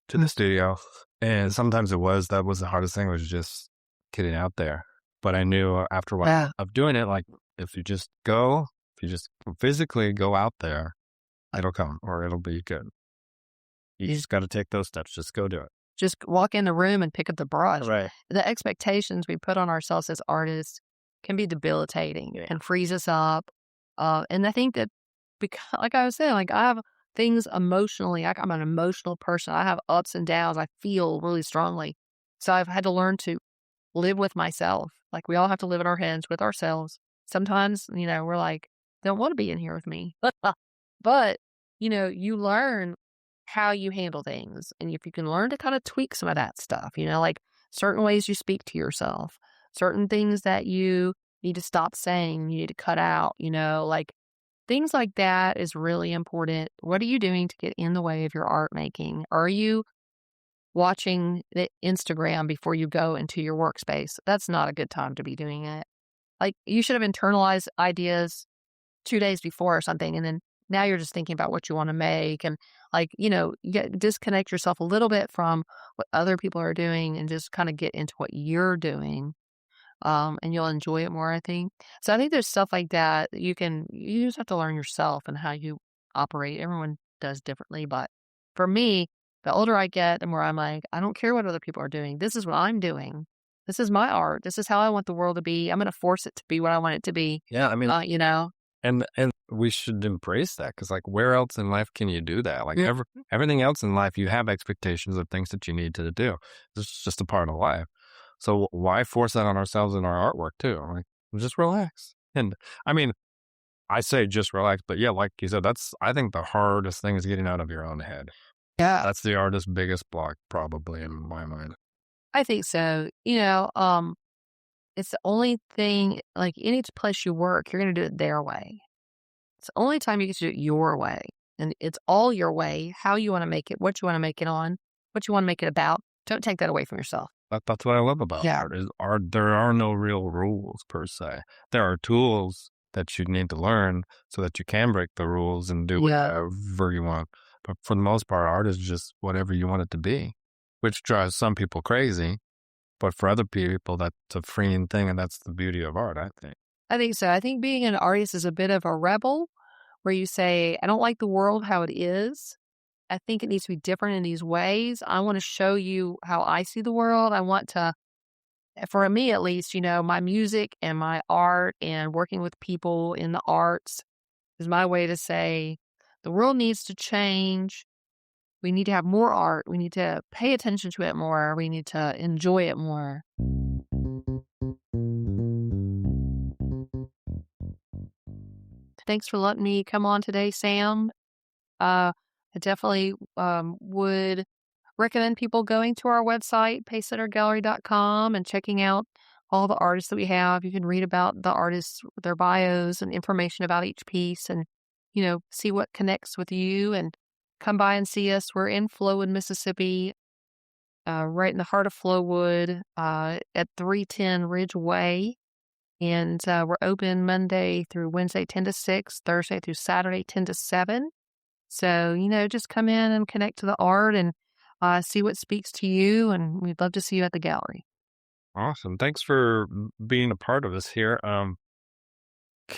to the studio, and sometimes that was the hardest thing, was just getting out there. But I knew after a while of doing it, like if you just physically go out there, it'll come, or it'll be good. You just got to take those steps. Just go do it. Just walk in the room and pick up the brush. Right. The expectations we put on ourselves as artists can be debilitating and freeze us up. And I think that, because, like I was saying, like I have things emotionally, I'm an emotional person. I have ups and downs. I feel really strongly. So I've had to learn to live with myself. Like we all have to live in our heads with ourselves. Sometimes, we're like, they don't want to be in here with me. But, you learn how you handle things. And if you can learn to kind of tweak some of that stuff, like certain ways you speak to yourself, certain things that you need to stop saying, you need to cut out, like things like that is really important. What are you doing to get in the way of your art making? Are you watching the Instagram before you go into your workspace? That's not a good time to be doing it. Like you should have internalized ideas 2 days before or something, and then now you're just thinking about what you want to make, and like, disconnect yourself a little bit from what other people are doing and just kind of get into what you're doing. And you'll enjoy it more, I think. So I think there's stuff like that you just have to learn yourself and how you operate. Everyone does differently, but for me, the older I get, the more I'm like, I don't care what other people are doing. This is what I'm doing. This is my art. This is how I want the world to be. I'm going to force it to be what I want it to be. Yeah, I mean, You know? and we should embrace that because, like, where else in life can you do that? Like, Mm. everything else in life, you have expectations of things that you need to do. This is just a part of life. So why force that on ourselves in our artwork too? Like, just relax. And I mean, I say just relax, but yeah, like you said, I think the hardest thing is getting out of your own head. Yeah. That's the artist's biggest block, probably in my mind. I think so. It's the only thing, like any place you work, you're going to do it their way. It's the only time you get to do it your way. And it's all your way, how you want to make it, what you want to make it on, what you want to make it about. Don't take that away from yourself. That's what I love about Yeah. art. There are no real rules per se. There are tools that you need to learn so that you can break the rules and do Yeah. whatever you want. But for the most part, art is just whatever you want it to be, which drives some people crazy. But for other people, that's a freeing thing, and that's the beauty of art, I think. I think so. I think being an artist is a bit of a rebel where you say, I don't like the world how it is. I think it needs to be different in these ways. I want to show you how I see the world. I want to, for me at least, my music and my art and working with people in the arts is my way to say the world needs to change. We need to have more art. We need to pay attention to it more. We need to enjoy it more. Thanks for letting me come on today, Sam. I definitely would recommend people going to our website, pacesettergallery.com, and checking out all the artists that we have. You can read about the artists, their bios, and information about each piece, and see what connects with you. And come by and see us. We're in Flowood, Mississippi, right in the heart of Flowood, at 310 Ridge Way. And we're open Monday through Wednesday, 10 to 6, Thursday through Saturday, 10 to 7. So, just come in and connect to the art and see what speaks to you. And we'd love to see you at the gallery. Awesome. Thanks for being a part of this here.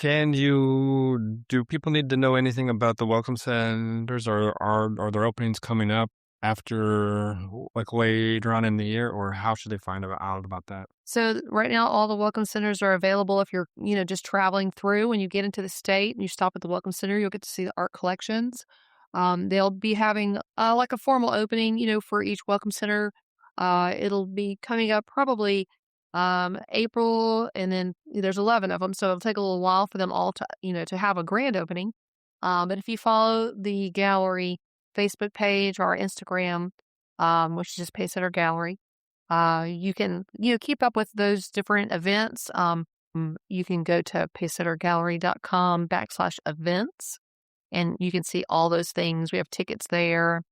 Do people need to know anything about the welcome centers, or are there openings coming up after, like, later on in the year, or how should they find out about that? So right now, all the welcome centers are available. If you're, just traveling through, when you get into the state and you stop at the welcome center, you'll get to see the art collections. They'll be having like a formal opening, for each welcome center. It'll be coming up probably April, and then there's 11 of them. So it'll take a little while for them all to have a grand opening. But if you follow the gallery Facebook page or Instagram, which is just Pacesetter Gallery, you can, keep up with those different events. You can go to pacesettergallery.com/events, and you can see all those things. We have tickets there.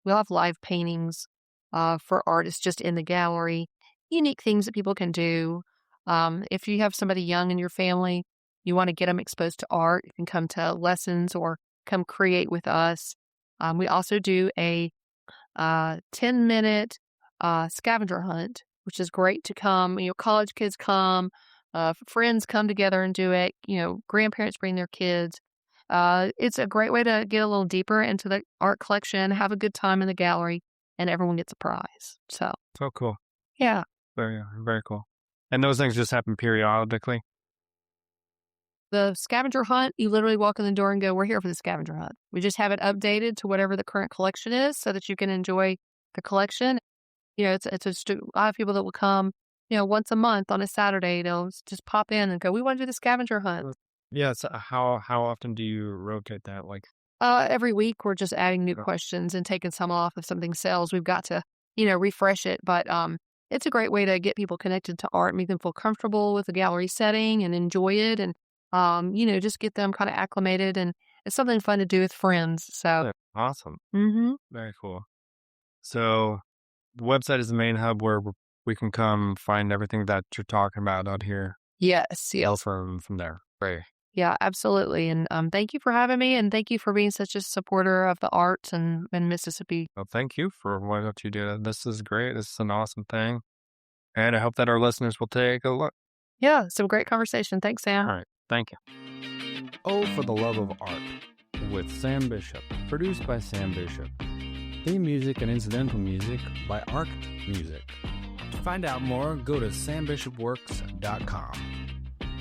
We'll have live paintings for artists just in the gallery, unique things that people can do. If you have somebody young in your family, you want to get them exposed to art, you can come to lessons or come create with us. We also do a 10-minute scavenger hunt, which is great to come. College kids come, friends come together and do it. Grandparents bring their kids. It's a great way to get a little deeper into the art collection, have a good time in the gallery, and everyone gets a prize. So cool. Yeah. Very, very cool. And those things just happen periodically? The scavenger hunt, you literally walk in the door and go, we're here for the scavenger hunt. We just have it updated to whatever the current collection is so that you can enjoy the collection. It's just a lot of people that will come, once a month on a Saturday. They'll just pop in and go, we want to do the scavenger hunt. Yeah. So how often do you rotate that? Like, every week we're just adding new questions and taking some off if something sells. We've got to, refresh it. But it's a great way to get people connected to art, make them feel comfortable with the gallery setting and enjoy it. And just get them kind of acclimated, and it's something fun to do with friends. So awesome. Mm-hmm. Very cool. So the website is the main hub where we can come find everything that you're talking about out here. Yes. From there. Great. Yeah, absolutely. And thank you for having me, and thank you for being such a supporter of the arts in Mississippi. Well, thank you for what you do. This is great. This is an awesome thing. And I hope that our listeners will take a look. Yeah, some great conversation. Thanks, Sam. All right. Thank you. Oh, for the Love of Art with Sam Bishop. Produced by Sam Bishop. Theme music and incidental music by Arc Music. To find out more, go to sambishopworks.com.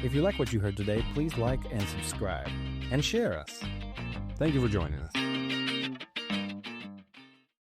If you like what you heard today, please like and subscribe and share us. Thank you for joining us.